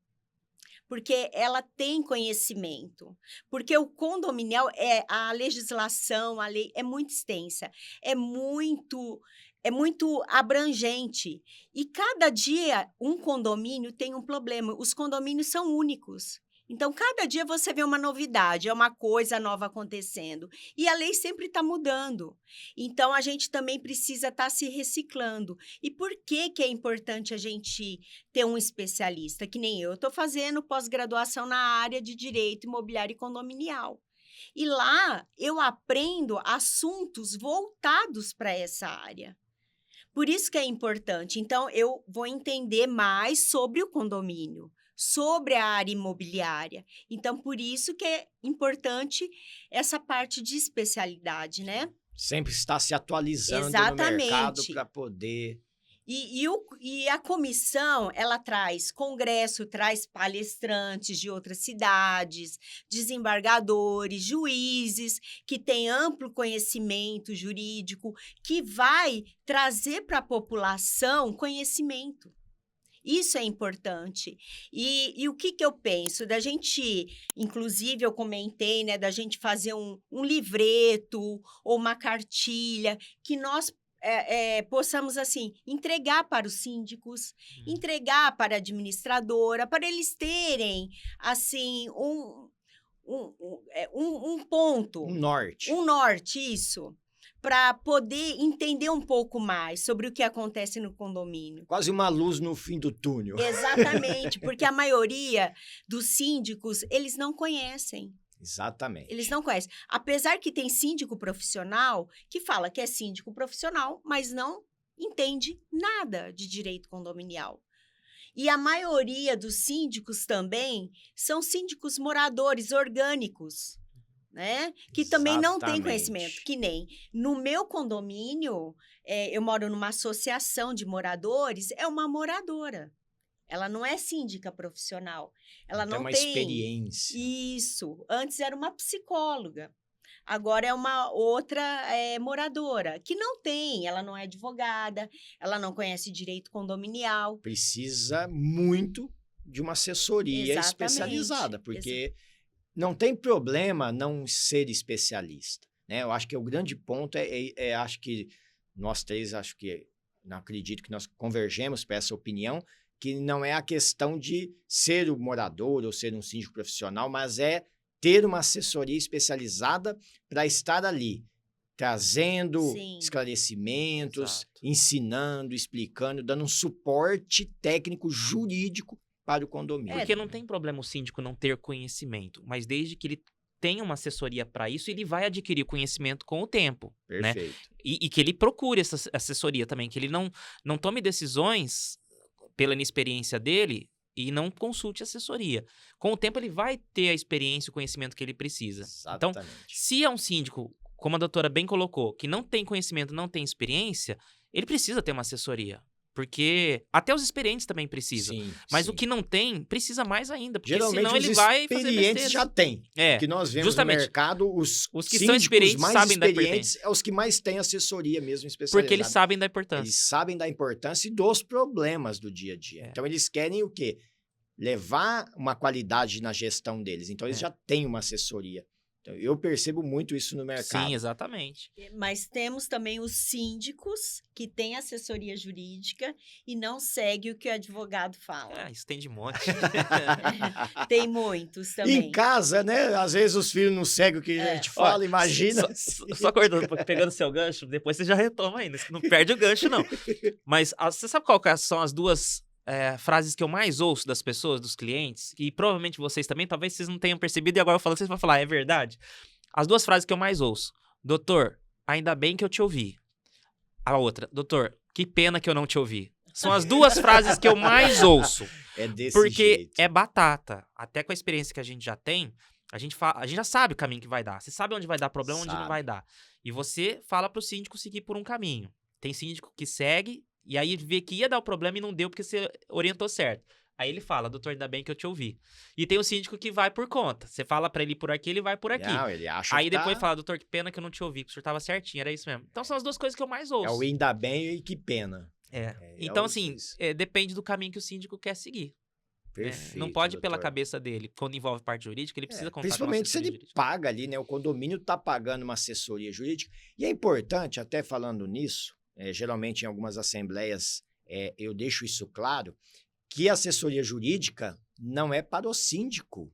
Porque ela tem conhecimento. Porque o condominial, a legislação, a lei é muito extensa, é muito abrangente. E cada dia um condomínio tem um problema. Os condomínios são únicos. Então, cada dia você vê uma novidade, é uma coisa nova acontecendo. E a lei sempre está mudando. Então, a gente também precisa estar se reciclando. E por que é importante a gente ter um especialista? Que nem eu estou fazendo pós-graduação na área de direito imobiliário e condominial. E lá eu aprendo assuntos voltados para essa área. Por isso que é importante. Então, eu vou entender mais sobre o condomínio, sobre a área imobiliária. Então, por isso que é importante essa parte de especialidade, né? Sempre está se atualizando no mercado para poder E a comissão, ela traz congresso, traz palestrantes de outras cidades, desembargadores, juízes, que têm amplo conhecimento jurídico, que vai trazer para a população conhecimento. Isso é importante. E o que eu penso? Da gente, inclusive eu comentei, né, da gente fazer um livreto ou uma cartilha que nós possamos, assim, entregar para os síndicos, entregar para a administradora, para eles terem, assim, um ponto. Um norte. Um norte, isso. Para poder entender um pouco mais sobre o que acontece no condomínio. Quase uma luz no fim do túnel. Exatamente, porque a maioria dos síndicos, eles não conhecem. Exatamente. Eles não conhecem. Apesar que tem síndico profissional que fala que é síndico profissional, mas não entende nada de direito condominial. E a maioria dos síndicos também são síndicos moradores orgânicos, né? Que também não têm conhecimento. Que nem no meu condomínio, eu moro numa associação de moradores, é uma moradora. Ela não é síndica profissional. Ela não tem uma experiência. Isso. Antes era uma psicóloga. Agora é uma outra moradora, que não tem, ela não é advogada, ela não conhece direito condominial. Precisa muito de uma assessoria especializada, porque não tem problema não ser especialista, né? Eu acho que o grande ponto acho que nós três, não acredito que nós convergemos para essa opinião, que não é a questão de ser um morador ou ser um síndico profissional, mas é ter uma assessoria especializada para estar ali, trazendo esclarecimentos, ensinando, explicando, dando um suporte técnico jurídico para o condomínio. Porque não tem problema o síndico não ter conhecimento, mas desde que ele tenha uma assessoria para isso, ele vai adquirir conhecimento com o tempo. Perfeito. Né? E que ele procure essa assessoria também, que ele não tome decisões pela inexperiência dele e não consulte assessoria. Com o tempo, ele vai ter a experiência e o conhecimento que ele precisa. Exatamente. Então, se é um síndico, como a doutora bem colocou, que não tem conhecimento, não tem experiência, ele precisa ter uma assessoria. Porque até os experientes também precisam. Mas o que não tem, precisa mais ainda. Porque geralmente senão ele vai fazer besteira. Os experientes já têm. O que nós vemos no mercado, os que são experientes mais sabem experientes é os que mais têm assessoria mesmo especializada. Porque eles sabem da importância. Eles sabem da importância e dos problemas do dia a dia. Então, eles querem o quê? Levar uma qualidade na gestão deles. Então, eles já têm uma assessoria. Então, eu percebo muito isso no mercado. Sim, exatamente. Mas temos também os síndicos que têm assessoria jurídica e não seguem o que o advogado fala. Isso tem de monte. Tem muitos também. Em casa, né? Às vezes os filhos não seguem o que a gente fala, imagina. Só cortando, pegando seu gancho, depois você já retoma ainda. Você não perde o gancho, não. Mas você sabe qual são as duas frases que eu mais ouço das pessoas, dos clientes, e provavelmente vocês também, talvez vocês não tenham percebido, e agora eu falo, vocês vão falar, é verdade? As duas frases que eu mais ouço: doutor, ainda bem que eu te ouvi. A outra: doutor, que pena que eu não te ouvi. São as duas frases que eu mais ouço. É desse porque jeito. é batata. Até com a experiência que a gente já tem, a gente já sabe o caminho que vai dar. Você sabe onde vai dar problema, onde não vai dar. E você fala pro síndico seguir por um caminho. Tem síndico que segue, e aí vê que ia dar o problema e não deu porque você orientou certo. Aí ele fala: doutor, ainda bem que eu te ouvi. E tem o síndico que vai por conta. Você fala pra ele ir por aqui, ele vai por aqui. Não, ele acha aí que depois fala: doutor, que pena que eu não te ouvi, que o senhor tava certinho, era isso mesmo. Então são as duas coisas que eu mais ouço. É o ainda bem e que pena. Então, assim, depende do caminho que o síndico quer seguir. Perfeito, não pode ir doutor. pela cabeça dele. Quando envolve parte jurídica, ele precisa contar principalmente com se ele jurídica. paga ali, né? O condomínio está pagando uma assessoria jurídica. E é importante, até falando nisso, geralmente em algumas assembleias eu deixo isso claro, que a assessoria jurídica não é para o síndico,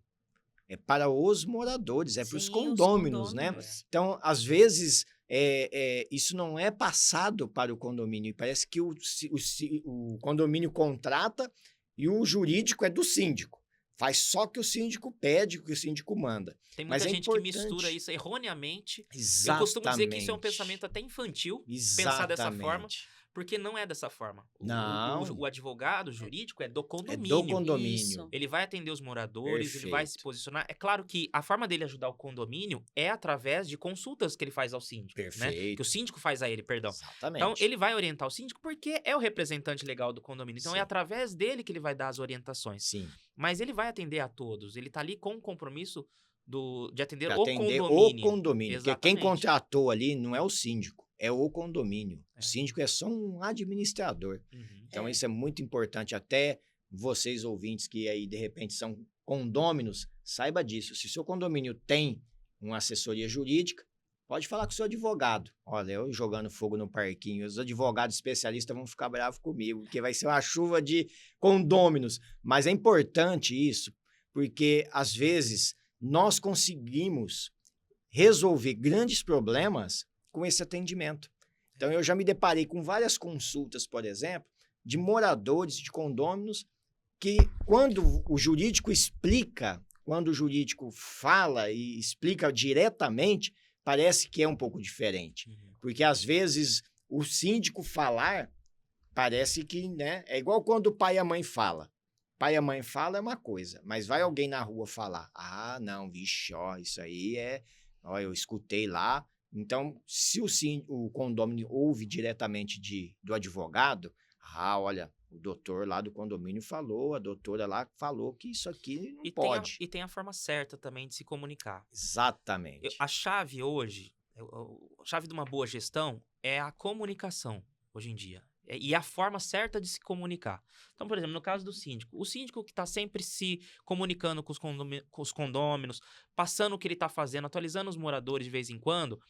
é para os moradores, para os condôminos, né? Então, às vezes, isso não é passado para o condomínio. E parece que o condomínio contrata e o jurídico é do síndico. Faz só o que o síndico pede, o que o síndico manda. Tem muita gente que mistura isso erroneamente. Exatamente. Eu costumo dizer que isso é um pensamento até infantil, pensar dessa forma. Porque não é dessa forma. Não. O advogado jurídico é do É condomínio. do condomínio. Isso. Ele vai atender os moradores, ele vai se Perfeito. posicionar. É claro que a forma dele ajudar o condomínio é através de consultas que ele faz ao síndico, né? Que Perfeito. o síndico faz a ele, perdão. Exatamente. Então, ele vai orientar o síndico porque é o representante legal do condomínio. Então, Sim. é através dele que ele vai dar as orientações. Sim. Mas ele vai atender a todos. Ele tá ali com o compromisso de atender Pra o atender condomínio. o condomínio. Porque quem Exatamente. contratou ali não é o síndico, é o condomínio. É. O síndico é só um administrador. Uhum. Então, É. isso é muito importante. Até vocês, ouvintes, que aí, de repente, são condôminos, saiba disso. Se o seu condomínio tem uma assessoria jurídica, pode falar com o seu advogado. Olha, eu jogando fogo no parquinho, os advogados especialistas vão ficar bravos comigo, porque vai ser uma chuva de condôminos. Mas é importante isso, porque, às vezes, nós conseguimos resolver grandes problemas com esse atendimento. Então, eu já me deparei com várias consultas, por exemplo, de moradores de condôminos que, quando o jurídico explica, quando o jurídico fala e explica diretamente, parece que é um pouco diferente. Uhum. Porque, às vezes, o síndico falar, parece que, né? É igual quando o pai e a mãe falam. Pai e a mãe falam é uma coisa, mas vai alguém na rua falar, ah, não, vixe, ó, isso aí é... Ó, eu escutei lá. Então, se o condomínio ouve diretamente do advogado, ah, olha, o doutor lá do condomínio falou, a doutora lá falou que isso aqui não pode. E tem a forma certa também de se comunicar. Exatamente. A chave hoje, a chave de uma boa gestão é a comunicação, hoje em dia. E a forma certa de se comunicar. Então, por exemplo, no caso do síndico, o síndico que está sempre se comunicando com os condôminos, passando o que ele está fazendo, atualizando os moradores de vez em quando,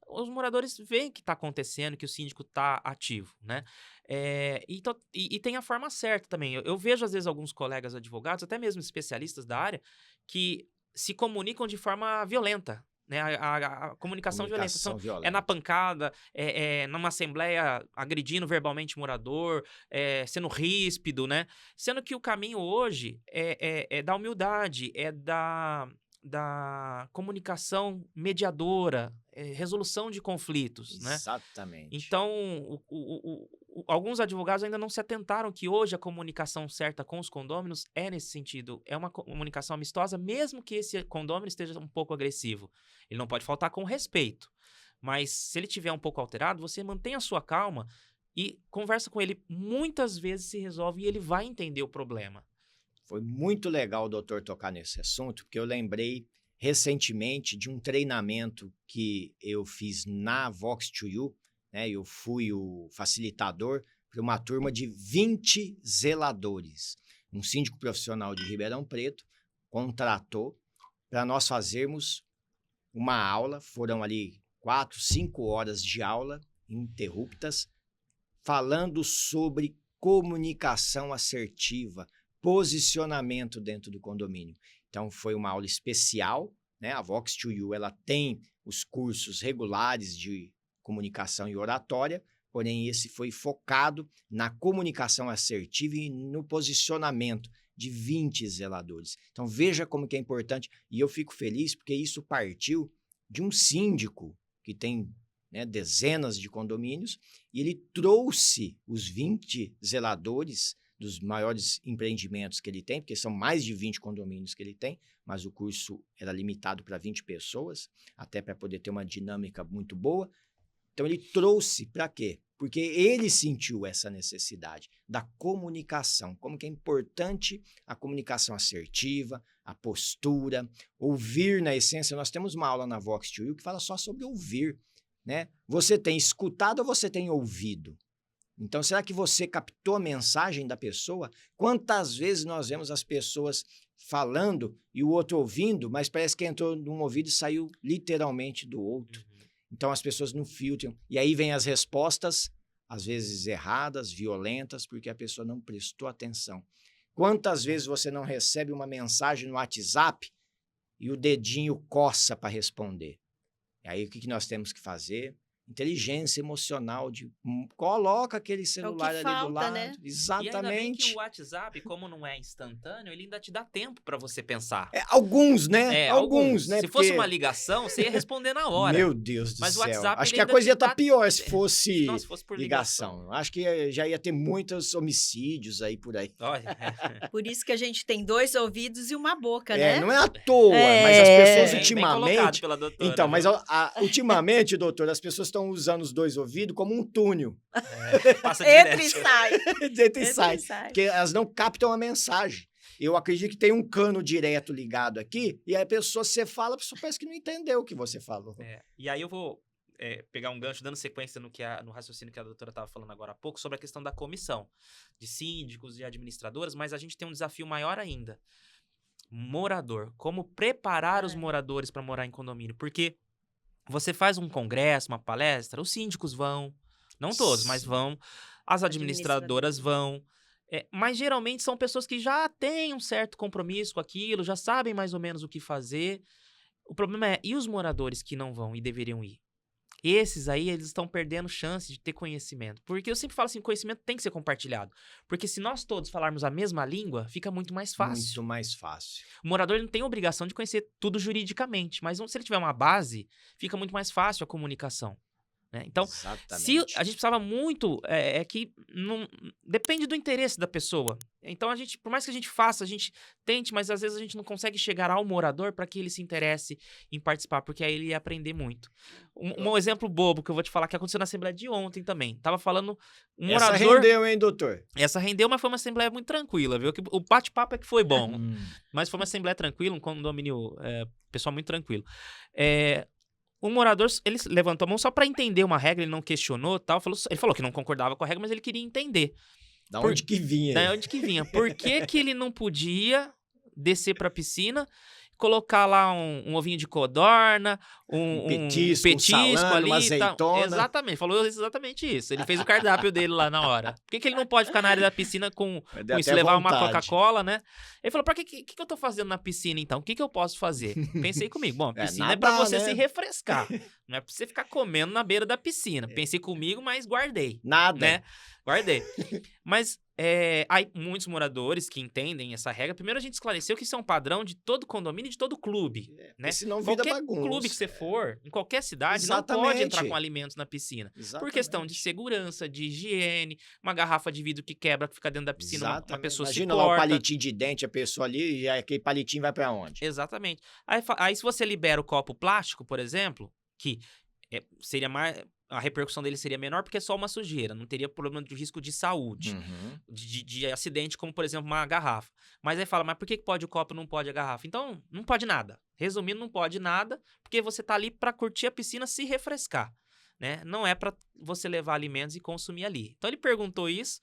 os moradores veem o que está acontecendo, que o síndico está ativo, né? E tem a forma certa também. Eu vejo, às vezes, alguns colegas advogados, até mesmo especialistas da área, que se comunicam de forma violenta, né? A comunicação violenta. Comunicação É violenta. na pancada, numa assembleia agredindo verbalmente o morador, sendo ríspido, né? Sendo que o caminho hoje é da humildade, é da comunicação mediadora, resolução de conflitos, né? Exatamente. Então, alguns advogados ainda não se atentaram que hoje a comunicação certa com os condôminos é nesse sentido. É uma comunicação amistosa, mesmo que esse condômino esteja um pouco agressivo. Ele não pode faltar com respeito. Mas se ele estiver um pouco alterado, você mantém a sua calma e conversa com ele. Muitas vezes se resolve e ele vai entender o problema. Foi muito legal o doutor tocar nesse assunto, porque eu lembrei recentemente de um treinamento que eu fiz na Vox2U, né? Eu fui o facilitador para uma turma de 20 zeladores. Um síndico profissional de Ribeirão Preto contratou para nós fazermos uma aula, foram ali 4, 5 horas de aula ininterruptas, falando sobre comunicação assertiva, posicionamento dentro do condomínio. Então, foi uma aula especial, né? A Vox2U, ela tem os cursos regulares de comunicação e oratória, porém esse foi focado na comunicação assertiva e no posicionamento de 20 zeladores. Então, veja como que é importante, e eu fico feliz porque isso partiu de um síndico que tem, né, dezenas de condomínios, e ele trouxe os 20 zeladores dos maiores empreendimentos que ele tem, porque são mais de 20 condomínios que ele tem, mas o curso era limitado para 20 pessoas, até para poder ter uma dinâmica muito boa. Então, ele trouxe para quê? Porque ele sentiu essa necessidade da comunicação, como que é importante a comunicação assertiva, a postura, ouvir na essência. Nós temos uma aula na Vox2U que fala só sobre ouvir, né? Você tem escutado ou você tem ouvido? Então, será que você captou a mensagem da pessoa? Quantas vezes nós vemos as pessoas falando e o outro ouvindo, mas parece que entrou num ouvido e saiu literalmente do outro. Então, as pessoas não filtram. E aí vem as respostas, às vezes erradas, violentas, porque a pessoa não prestou atenção. Quantas vezes você não recebe uma mensagem no WhatsApp e o dedinho coça para responder? E aí, o que nós temos que fazer? inteligência emocional, coloca aquele celular ali falta, do lado. né? Exatamente. E ainda bem que o WhatsApp, como não é instantâneo, ele ainda te dá tempo para você pensar. Alguns, né? Alguns. né? Se fosse uma ligação, você ia responder na hora. Meu Deus do Mas o céu. WhatsApp, Acho ele que a ainda coisa te ia estar dá- pior se fosse, Não, se fosse por ligação. Acho que já ia ter muitos homicídios aí por aí. Olha, Por isso que a gente tem 2 ouvidos e uma boca, né? Não é à toa, É. mas as pessoas bem colocado ultimamente... pela doutora. Então, mas viu? ultimamente, doutor, as pessoas estão usando os 2 ouvidos como um túnel. Passa Entra direto. e sai. Entra e sai. Entra e sai. Porque elas não captam a mensagem. Eu acredito que tem um cano direto ligado aqui, e aí a pessoa, você fala, a pessoa parece que não entendeu o que você falou. E aí eu vou pegar um gancho, dando sequência no raciocínio que a doutora estava falando agora há pouco, sobre a questão da comissão de síndicos e administradoras, mas a gente tem um desafio maior ainda. Morador. Como preparar os moradores para morar em condomínio. Porque você faz um congresso, uma palestra, os síndicos vão, não todos, mas Sim. vão, as administradoras vão, mas geralmente são pessoas que já têm um certo compromisso com aquilo, já sabem mais ou menos o que fazer. O problema é, e os moradores que não vão e deveriam ir? Esses aí, eles estão perdendo chance de ter conhecimento. Porque eu sempre falo assim, conhecimento tem que ser compartilhado. Porque se nós todos falarmos a mesma língua, fica muito mais fácil. Muito mais fácil. O morador não tem obrigação de conhecer tudo juridicamente, mas se ele tiver uma base, fica muito mais fácil a comunicação. Né? Então, se Exatamente. a gente precisava muito, que não depende do interesse da pessoa. Então, por mais que a gente faça, a gente tente, mas às vezes a gente não consegue chegar ao morador para que ele se interesse em participar, porque aí ele ia aprender muito. Um exemplo bobo que eu vou te falar que aconteceu na Assembleia de ontem também. Tava falando um morador... Essa rendeu, hein, doutor? Essa rendeu, mas foi uma Assembleia muito tranquila, viu? O bate-papo é que foi bom, mas foi uma Assembleia tranquila, um condomínio, pessoal muito tranquilo. O morador, ele levantou a mão só para entender uma regra, ele não questionou, tal, ele falou que não concordava com a regra, mas ele queria entender. Da onde que vinha? Da onde que vinha? Por que ele não podia descer para a piscina, colocar lá um ovinho de codorna, um petisco salame, ali uma e tal. azeitona. Exatamente, falou exatamente isso. Ele fez o cardápio dele lá na hora. Por que ele não pode ficar na área da piscina com isso, levar uma Coca-Cola, né? Ele falou, pra que eu tô fazendo na piscina, então? O que eu posso fazer? Pensei comigo, bom, a piscina é pra você se refrescar, não é pra você ficar comendo na beira da piscina. Pensei comigo, mas guardei. Nada. Né? Guardei. Mas aí muitos moradores que entendem essa regra, primeiro a gente esclareceu que isso é um padrão de todo condomínio e de todo clube. Né? Senão vira qualquer bagunça. clube que você for, em qualquer cidade, Exatamente. não pode entrar com alimentos na piscina. Exatamente. Por questão de segurança, de higiene, uma garrafa de vidro que quebra, que fica dentro da piscina, uma pessoa Imagina se lá corta. o palitinho de dente, a pessoa ali, e aquele palitinho vai pra onde? Exatamente. Aí se você libera o copo plástico, por exemplo, que seria mais... A repercussão dele seria menor porque é só uma sujeira, não teria problema de risco de saúde, de acidente, como, por exemplo, uma garrafa. Mas aí fala, mas por que pode o copo e não pode a garrafa? Então, não pode nada. Resumindo, não pode nada, porque você tá ali para curtir a piscina, se refrescar, né? Não é para você levar alimentos e consumir ali. Então, ele perguntou isso,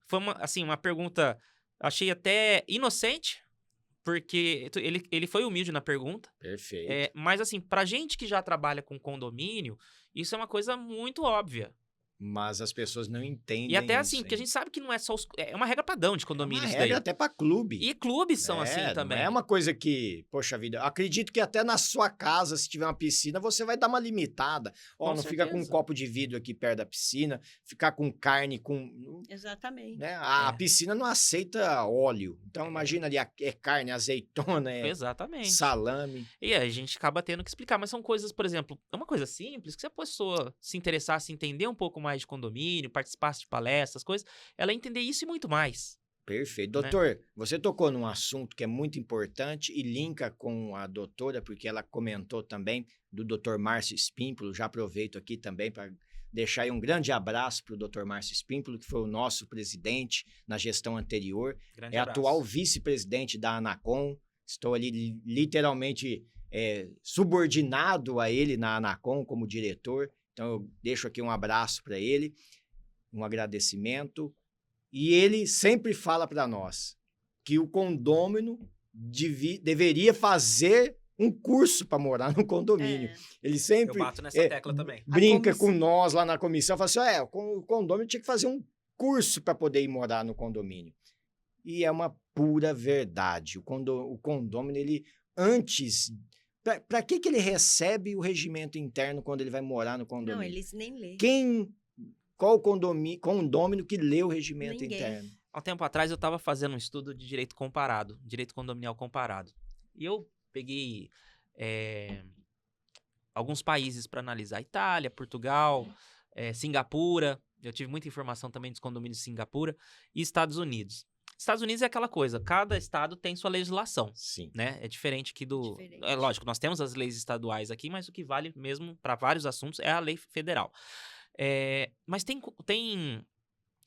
foi uma pergunta, achei até inocente, porque ele foi humilde na pergunta. Perfeito. Mas assim, pra gente que já trabalha com condomínio, isso é uma coisa muito óbvia. Mas as pessoas não entendem. E até assim, isso, porque a gente sabe que não é só é uma regra padrão de condomínio uma isso regra daí. até pra clube. E clubes são assim também. Não é uma coisa que, poxa vida, acredito que até na sua casa, se tiver uma piscina, você vai dar uma limitada. Ó, Com não fica com um certeza. copo de vidro aqui perto da piscina, ficar com carne, Exatamente. né? A piscina não aceita óleo. Então, imagina ali, é carne, azeitona, Exatamente. salame. E aí a gente acaba tendo que explicar, mas são coisas, por exemplo, é uma coisa simples, que se a pessoa se interessasse em entender um pouco mais de condomínio, participasse de palestras, coisas, ela ia entender isso e muito mais. Perfeito. Né? Doutor, você tocou num assunto que é muito importante e linka com a doutora, porque ela comentou também do doutor Márcio Espímpolo. Já aproveito aqui também para deixar aí um grande abraço para o doutor Márcio Espímpolo, que foi o nosso presidente na gestão anterior. Grande É abraço. atual vice-presidente da Anacom. Estou ali literalmente subordinado a ele na Anacom como diretor. Então, eu deixo aqui um abraço para ele, um agradecimento. E ele sempre fala para nós que o condômino deveria fazer um curso para morar no condomínio. Ele sempre Eu bato nessa tecla também. brinca com nós lá na comissão, fala assim, o condomínio tinha que fazer um curso para poder ir morar no condomínio. E é uma pura verdade. O condômino, ele, antes Para que ele recebe o regimento interno quando ele vai morar no Não, condomínio? eles nem lêem. Qual condômino que lê o regimento Ninguém. interno? Há um tempo atrás eu estava fazendo um estudo de direito comparado, direito condominial comparado. E eu peguei alguns países para analisar: Itália, Portugal, Singapura. Eu tive muita informação também dos condomínios de Singapura e Estados Unidos. Estados Unidos é aquela coisa, cada estado tem sua legislação, Sim. né? É diferente aqui do... Diferente. É lógico, nós temos as leis estaduais aqui, mas o que vale mesmo para vários assuntos é a lei federal. Mas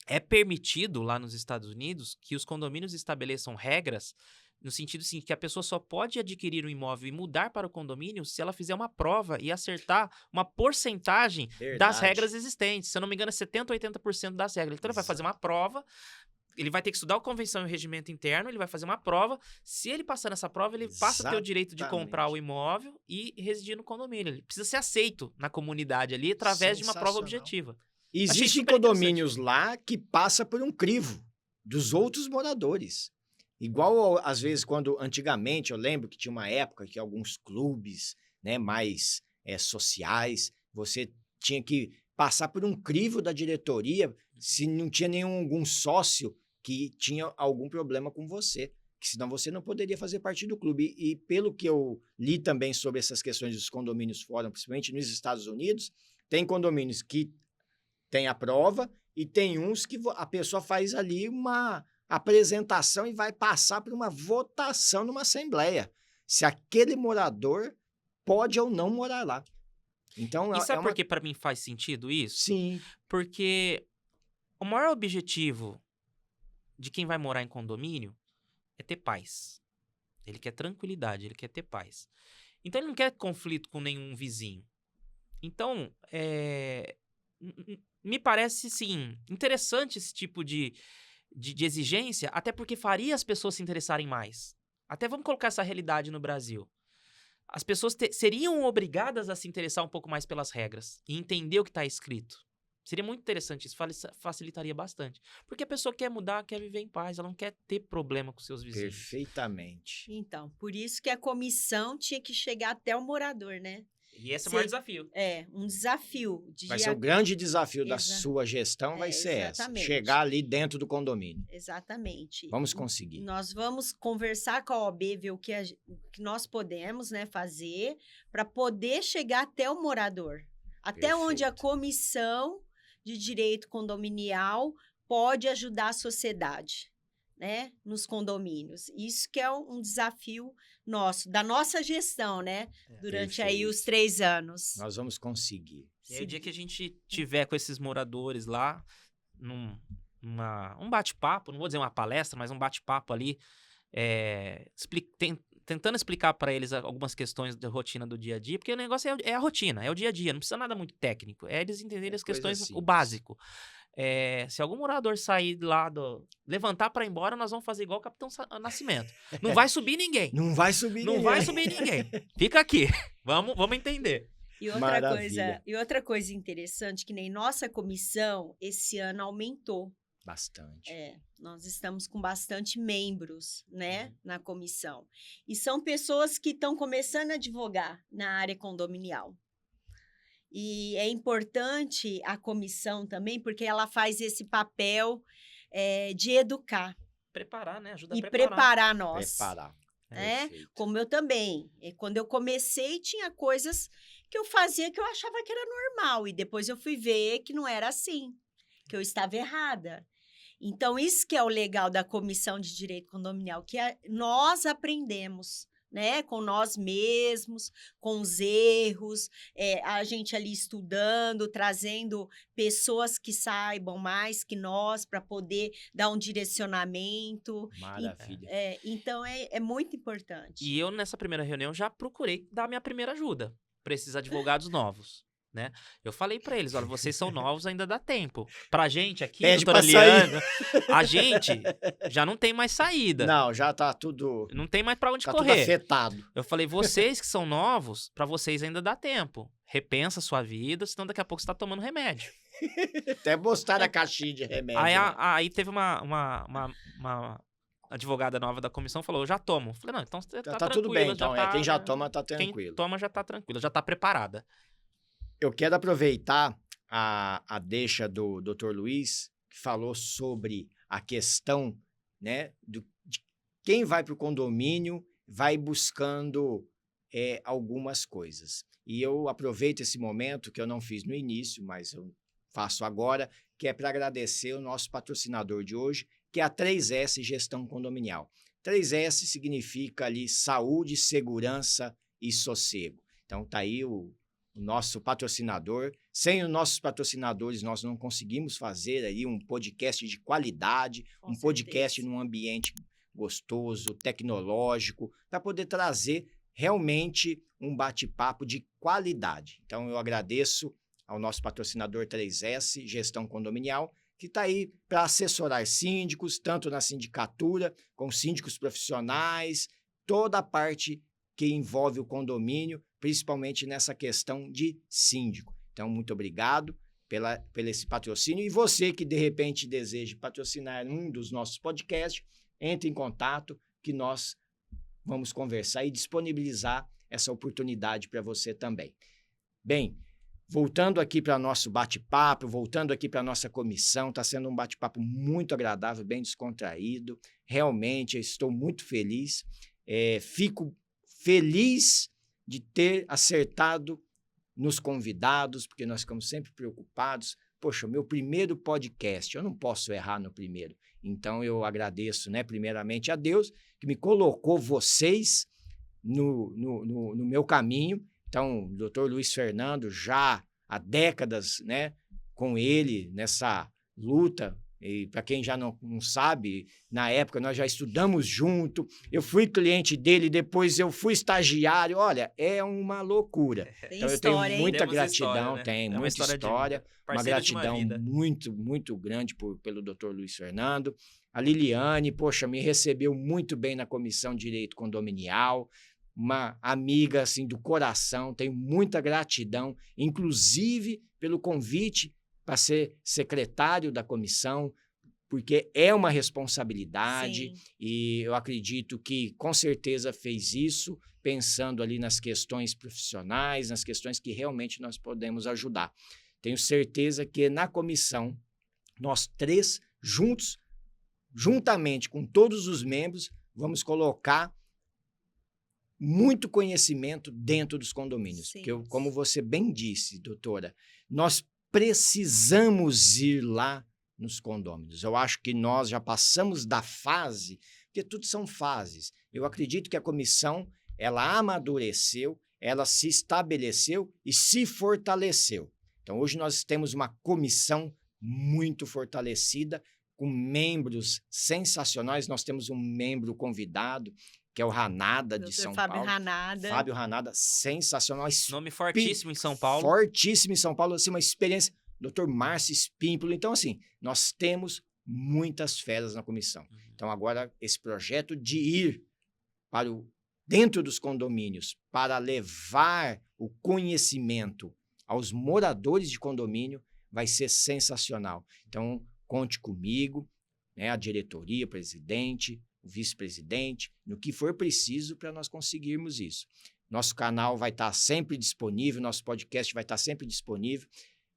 é permitido lá nos Estados Unidos que os condomínios estabeleçam regras no sentido assim, que a pessoa só pode adquirir um imóvel e mudar para o condomínio se ela fizer uma prova e acertar uma porcentagem das Verdade. regras existentes. Se eu não me engano, é 70% ou 80% das regras. Então, ele vai fazer uma prova, ele vai ter que estudar a convenção e o regimento interno, ele vai fazer uma prova. Se ele passar nessa prova, ele passa a ter o direito de comprar o imóvel e residir no condomínio. Ele precisa ser aceito na comunidade ali através de uma prova Sensacional. objetiva. Existem super condomínios lá que passa por um crivo dos outros moradores. Igual, às vezes, quando antigamente, eu lembro que tinha uma época que alguns clubes, né, mais sociais, você tinha que passar por um crivo da diretoria se não tinha algum sócio que tinha algum problema com você, que senão você não poderia fazer parte do clube. E pelo que eu li também sobre essas questões dos condomínios fora, principalmente nos Estados Unidos, tem condomínios que tem a prova e tem uns que a pessoa faz ali uma apresentação e vai passar por uma votação numa assembleia, se aquele morador pode ou não morar lá. Então, E sabe por que para mim faz sentido isso? Sim. Porque o maior objetivo de quem vai morar em condomínio é ter paz. Ele quer tranquilidade, ele quer ter paz. Então, ele não quer conflito com nenhum vizinho. Então, me parece, sim, interessante esse tipo de exigência, até porque faria as pessoas se interessarem mais. Até vamos colocar essa realidade no Brasil. As pessoas seriam obrigadas a se interessar um pouco mais pelas regras e entender o que está escrito. Seria muito interessante, isso facilitaria bastante. Porque a pessoa quer mudar, quer viver em paz, ela não quer ter problema com seus vizinhos. Perfeitamente. Então, por isso que a comissão tinha que chegar até o morador, né? E esse é o maior desafio. Um desafio. Vai ser o grande desafio da sua gestão, vai ser exatamente. essa. Chegar ali dentro do condomínio. Exatamente. Vamos conseguir. Nós vamos conversar com a OAB, ver o que nós podemos, né, fazer para poder chegar até o morador. Até onde a comissão de direito condominial pode ajudar a sociedade, né, nos condomínios. Isso que é um desafio nosso, da nossa gestão, né, durante aí os 3 anos. Nós vamos conseguir. E aí, o dia que a gente tiver com esses moradores lá, um bate-papo, não vou dizer uma palestra, mas um bate-papo ali, tentando explicar para eles algumas questões da rotina do dia a dia, porque o negócio é a rotina, é o dia a dia, não precisa nada muito técnico, é eles entenderem as questões, o básico. Se algum morador sair lá, levantar para ir embora, nós vamos fazer igual o Capitão Nascimento. Não vai subir ninguém. Não vai subir ninguém. Não vai subir ninguém. Fica aqui. Vamos entender. E outra coisa interessante, que nem nossa comissão, esse ano aumentou. Bastante. Nós estamos com bastante membros, né, na comissão. E são pessoas que estão começando a advogar na área condominial. E é importante a comissão também, porque ela faz esse papel de educar. Preparar, né? Ajuda e a preparar. preparar nós. Preparar. Como eu também. Quando eu comecei, tinha coisas que eu fazia que eu achava que era normal. E depois eu fui ver que não era assim, que eu estava errada. Então, isso que é o legal da Comissão de Direito Condominial, que nós aprendemos, né, com nós mesmos, com os erros, a gente ali estudando, trazendo pessoas que saibam mais que nós para poder dar um direcionamento. Maravilha. Então, é muito importante. E eu, nessa primeira reunião, já procurei dar minha primeira ajuda para esses advogados novos. Né? Eu falei para eles, olha, vocês são novos, ainda dá tempo. Pra gente aqui, doutora Liana, a gente já não tem mais saída. Não, já tá tudo... Não tem mais pra onde correr. Tudo afetado. Eu falei, vocês que são novos, pra vocês ainda dá tempo. Repensa a sua vida, senão daqui a pouco você tá tomando remédio. Até mostrar a caixinha de remédio. Aí teve uma advogada nova da comissão falou, eu já tomo. Falei, não, então você Tá tá tudo bem, tranquila, então. Quem já toma tá Quem tranquilo. toma já tá tranquila, já tá preparada. Eu quero aproveitar a deixa do Dr. Luiz, que falou sobre a questão, né, de quem vai para o condomínio vai buscando algumas coisas. E eu aproveito esse momento, que eu não fiz no início, mas eu faço agora, que é para agradecer o nosso patrocinador de hoje, que é a 3S Gestão Condominial. 3S significa ali saúde, segurança e sossego. Então, tá aí o nosso patrocinador. Sem os nossos patrocinadores, nós não conseguimos fazer aí um podcast de qualidade, Com um podcast certeza. num ambiente gostoso, tecnológico, para poder trazer realmente um bate-papo de qualidade. Então, eu agradeço ao nosso patrocinador 3S, Gestão Condominial, que está aí para assessorar síndicos, tanto na sindicatura, com síndicos profissionais, toda a parte que envolve o condomínio, principalmente nessa questão de síndico. Então, muito obrigado pelo esse patrocínio. E você que, de repente, deseja patrocinar um dos nossos podcasts, entre em contato que nós vamos conversar e disponibilizar essa oportunidade para você também. Bem, voltando aqui para nosso bate-papo, voltando aqui para nossa comissão, está sendo um bate-papo muito agradável, bem descontraído. Realmente, eu estou muito feliz. Fico feliz de ter acertado nos convidados, porque nós ficamos sempre preocupados. Poxa, o meu primeiro podcast, eu não posso errar no primeiro. Então, eu agradeço, né, primeiramente a Deus, que me colocou vocês no meu caminho. Então, o doutor Luiz Fernando, já há décadas, né, com ele nessa luta. E para quem já não sabe, na época nós já estudamos junto, eu fui cliente dele, depois eu fui estagiário. Olha, é uma loucura. Tem Então, eu história, tenho hein? muita Temos gratidão, história, né? tem É uma muita história de história, vida. uma Parceiro de gratidão vida. muito, muito grande pelo doutor Luiz Fernando. A Liliane, poxa, me recebeu muito bem na Comissão de Direito Condominial, uma amiga, assim, do coração, tenho muita gratidão, inclusive pelo convite para ser secretário da comissão, porque é uma responsabilidade. Sim. E eu acredito que, com certeza, fez isso pensando ali nas questões profissionais, nas questões que realmente nós podemos ajudar. Tenho certeza que na comissão, nós três juntos, juntamente com todos os membros, vamos colocar muito conhecimento dentro dos condomínios. Sim. Porque, como você bem disse, doutora, nós precisamos ir lá nos condôminos. Eu acho que nós já passamos da fase, porque tudo são fases. Eu acredito que a comissão, ela amadureceu, ela se estabeleceu e se fortaleceu. Então, hoje nós temos uma comissão muito fortalecida, com membros sensacionais. Nós temos um membro convidado, que é o Ranada, de São Fábio Paulo. Ranada. Fábio Ranada, sensacional. Nome fortíssimo em São Paulo. Fortíssimo em São Paulo, assim, uma experiência. Dr. Márcio Espímpolo. Então, assim, nós temos muitas feras na comissão. Então, agora, esse projeto de ir para dentro dos condomínios para levar o conhecimento aos moradores de condomínio vai ser sensacional. Então, conte comigo, né, a diretoria, o presidente, o vice-presidente, no que for preciso para nós conseguirmos isso. Nosso canal vai estar sempre disponível, nosso podcast vai estar sempre disponível.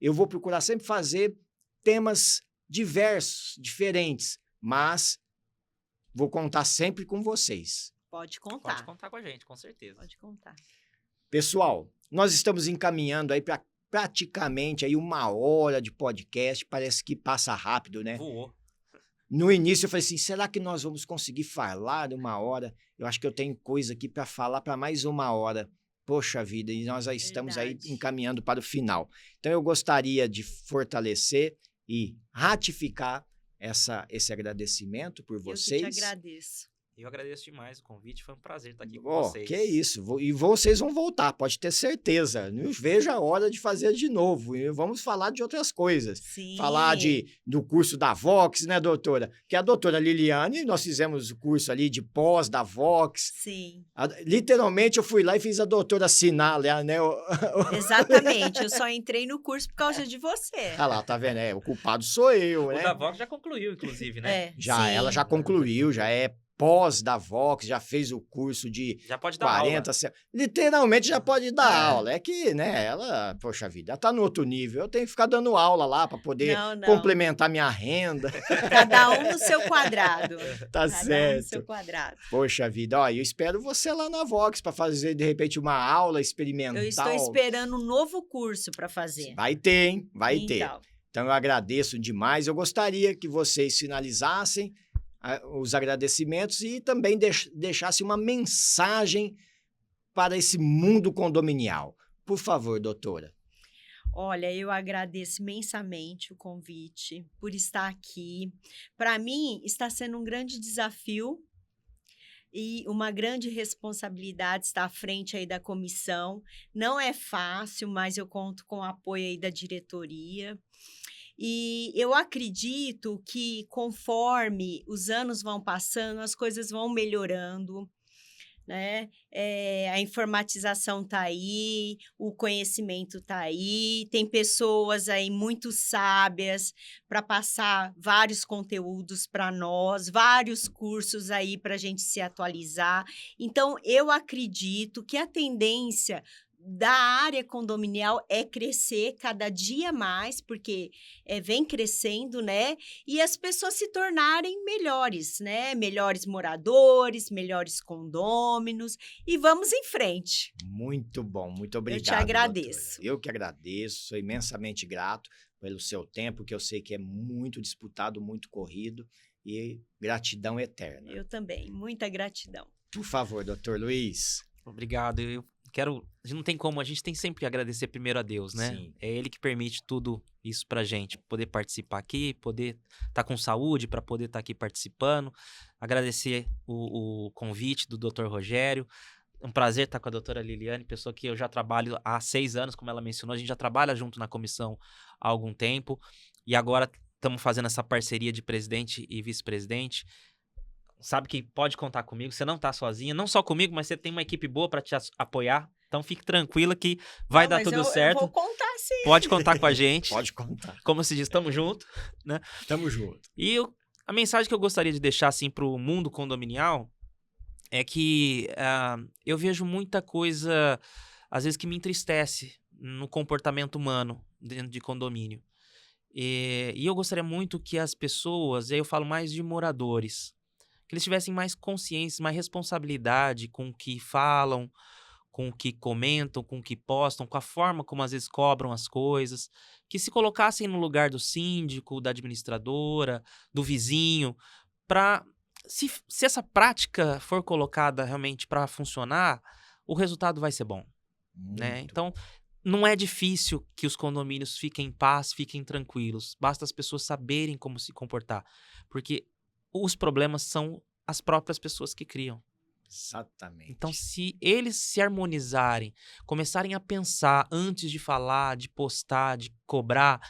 Eu vou procurar sempre fazer temas diversos, diferentes, mas vou contar sempre com vocês. Pode contar. Pode contar com a gente, com certeza. Pode contar. Pessoal, nós estamos encaminhando aí para praticamente aí 1 hora de podcast, parece que passa rápido, né? Voou. No início eu falei assim, será que nós vamos conseguir falar 1 hora? Eu acho que eu tenho coisa aqui para falar para mais 1 hora. Poxa vida, e nós já estamos aí Verdade. encaminhando para o final. Então eu gostaria de fortalecer e ratificar esse agradecimento por vocês. Eu que te agradeço. Eu agradeço demais o convite, foi um prazer estar aqui com Oh, vocês. que isso, e vocês vão voltar, pode ter certeza. Não vejo a hora de fazer de novo. E vamos falar de outras coisas. Sim. Falar do curso da Vox, né, doutora? Que a doutora Liliane, nós fizemos o curso ali de pós da Vox. Sim. Literalmente, eu fui lá e fiz a doutora assinar, né? Exatamente, eu só entrei no curso por causa de você. Ah lá, tá vendo? O culpado sou eu, O né? da Vox já concluiu, inclusive, né? Ela já concluiu, já é pós da Vox, já fez o curso de Já pode dar 40, aula. literalmente já pode dar aula. É que, né, ela, poxa vida, ela tá no outro nível. Eu tenho que ficar dando aula lá para poder Não. complementar minha renda. Cada um no seu quadrado. Tá Cada certo. um no seu quadrado. Poxa vida, ó, eu espero você lá na Vox para fazer, de repente, uma aula experimental. Eu estou esperando um novo curso para fazer. Vai ter, hein? Vai ter. Então, Então, eu agradeço demais. Eu gostaria que vocês finalizassem os agradecimentos e também deixassem uma mensagem para esse mundo condominial. Por favor, doutora. olha, eu agradeço imensamente o convite por estar aqui. Para mim, está sendo um grande desafio e uma grande responsabilidade estar à frente aí da comissão. Não é fácil, mas eu conto com o apoio aí da diretoria. E eu acredito que conforme os anos vão passando, as coisas vão melhorando, né? A informatização está aí, o conhecimento está aí, tem pessoas aí muito sábias para passar vários conteúdos para nós, vários cursos aí para a gente se atualizar. Então, eu acredito que a tendência da área condominial é crescer cada dia mais, porque vem crescendo, né? E as pessoas se tornarem melhores, né? Melhores moradores, melhores condôminos, e vamos em frente. Muito bom, muito obrigado. Eu te agradeço. Doutora. Eu que agradeço, sou imensamente grato pelo seu tempo, que eu sei que é muito disputado, muito corrido, e gratidão eterna. Eu também, muita gratidão. Por favor, doutor Luiz. Obrigado. Eu quero. A gente não tem como, a gente tem sempre que agradecer primeiro a Deus, né? Sim. É Ele que permite tudo isso pra gente, poder participar aqui, poder estar com saúde, para poder estar aqui participando. Agradecer o convite do Dr. Rogério. Um prazer estar com a doutora Liliane, pessoa que eu já trabalho há 6 anos, como ela mencionou. A gente já trabalha junto na comissão há algum tempo. E agora estamos fazendo essa parceria de presidente e vice-presidente. Sabe que pode contar comigo, você não tá sozinha, não só comigo, mas você tem uma equipe boa para te apoiar. Então fique tranquila que vai dar tudo certo. Eu vou contar sim. Pode contar com a gente. Pode contar. Como se diz, estamos juntos, né? Tamo junto. E a mensagem que eu gostaria de deixar assim para o mundo condominial é que eu vejo muita coisa, às vezes, que me entristece no comportamento humano dentro de condomínio. E eu gostaria muito que as pessoas, aí eu falo mais de moradores, que eles tivessem mais consciência, mais responsabilidade com o que falam, com o que comentam, com o que postam, com a forma como às vezes cobram as coisas, que se colocassem no lugar do síndico, da administradora, do vizinho, para se essa prática for colocada realmente para funcionar, o resultado vai ser bom, né? Então, não é difícil que os condomínios fiquem em paz, fiquem tranquilos. Basta as pessoas saberem como se comportar, porque os problemas são as próprias pessoas que criam. Exatamente. Então, se eles se harmonizarem, começarem a pensar antes de falar, de postar, de cobrar,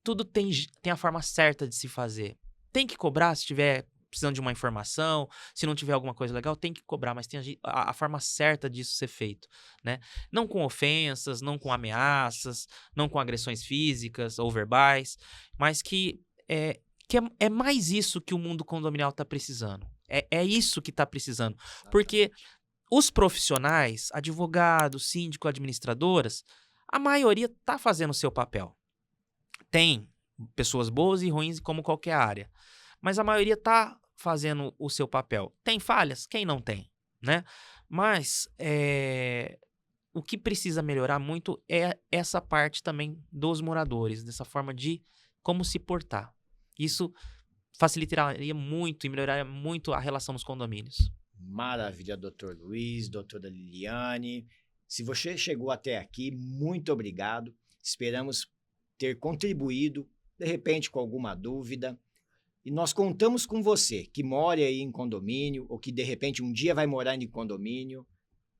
tudo tem a forma certa de se fazer. Tem que cobrar se tiver precisando de uma informação, se não tiver alguma coisa legal, tem que cobrar, mas tem a forma certa disso ser feito, né? Não com ofensas, não com ameaças, não com agressões físicas ou verbais, mas que é mais isso que o mundo condominial está precisando. É isso que está precisando. Porque os profissionais, advogados, síndicos, administradoras, a maioria está fazendo o seu papel. Tem pessoas boas e ruins como qualquer área. Mas a maioria está fazendo o seu papel. Tem falhas? Quem não tem, né? Mas o que precisa melhorar muito é essa parte também dos moradores, dessa forma de como se portar. Isso facilitaria muito e melhoraria muito a relação nos condomínios. Maravilha, doutor Luiz, doutora Liliane. Se você chegou até aqui, muito obrigado. Esperamos ter contribuído, de repente, com alguma dúvida. E nós contamos com você que mora aí em condomínio ou que de repente um dia vai morar em condomínio.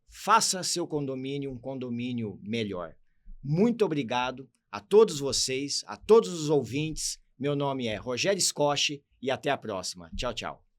Faça seu condomínio um condomínio melhor. Muito obrigado a todos vocês, a todos os ouvintes. Meu nome é Rogério Scoschi e até a próxima. Tchau, tchau.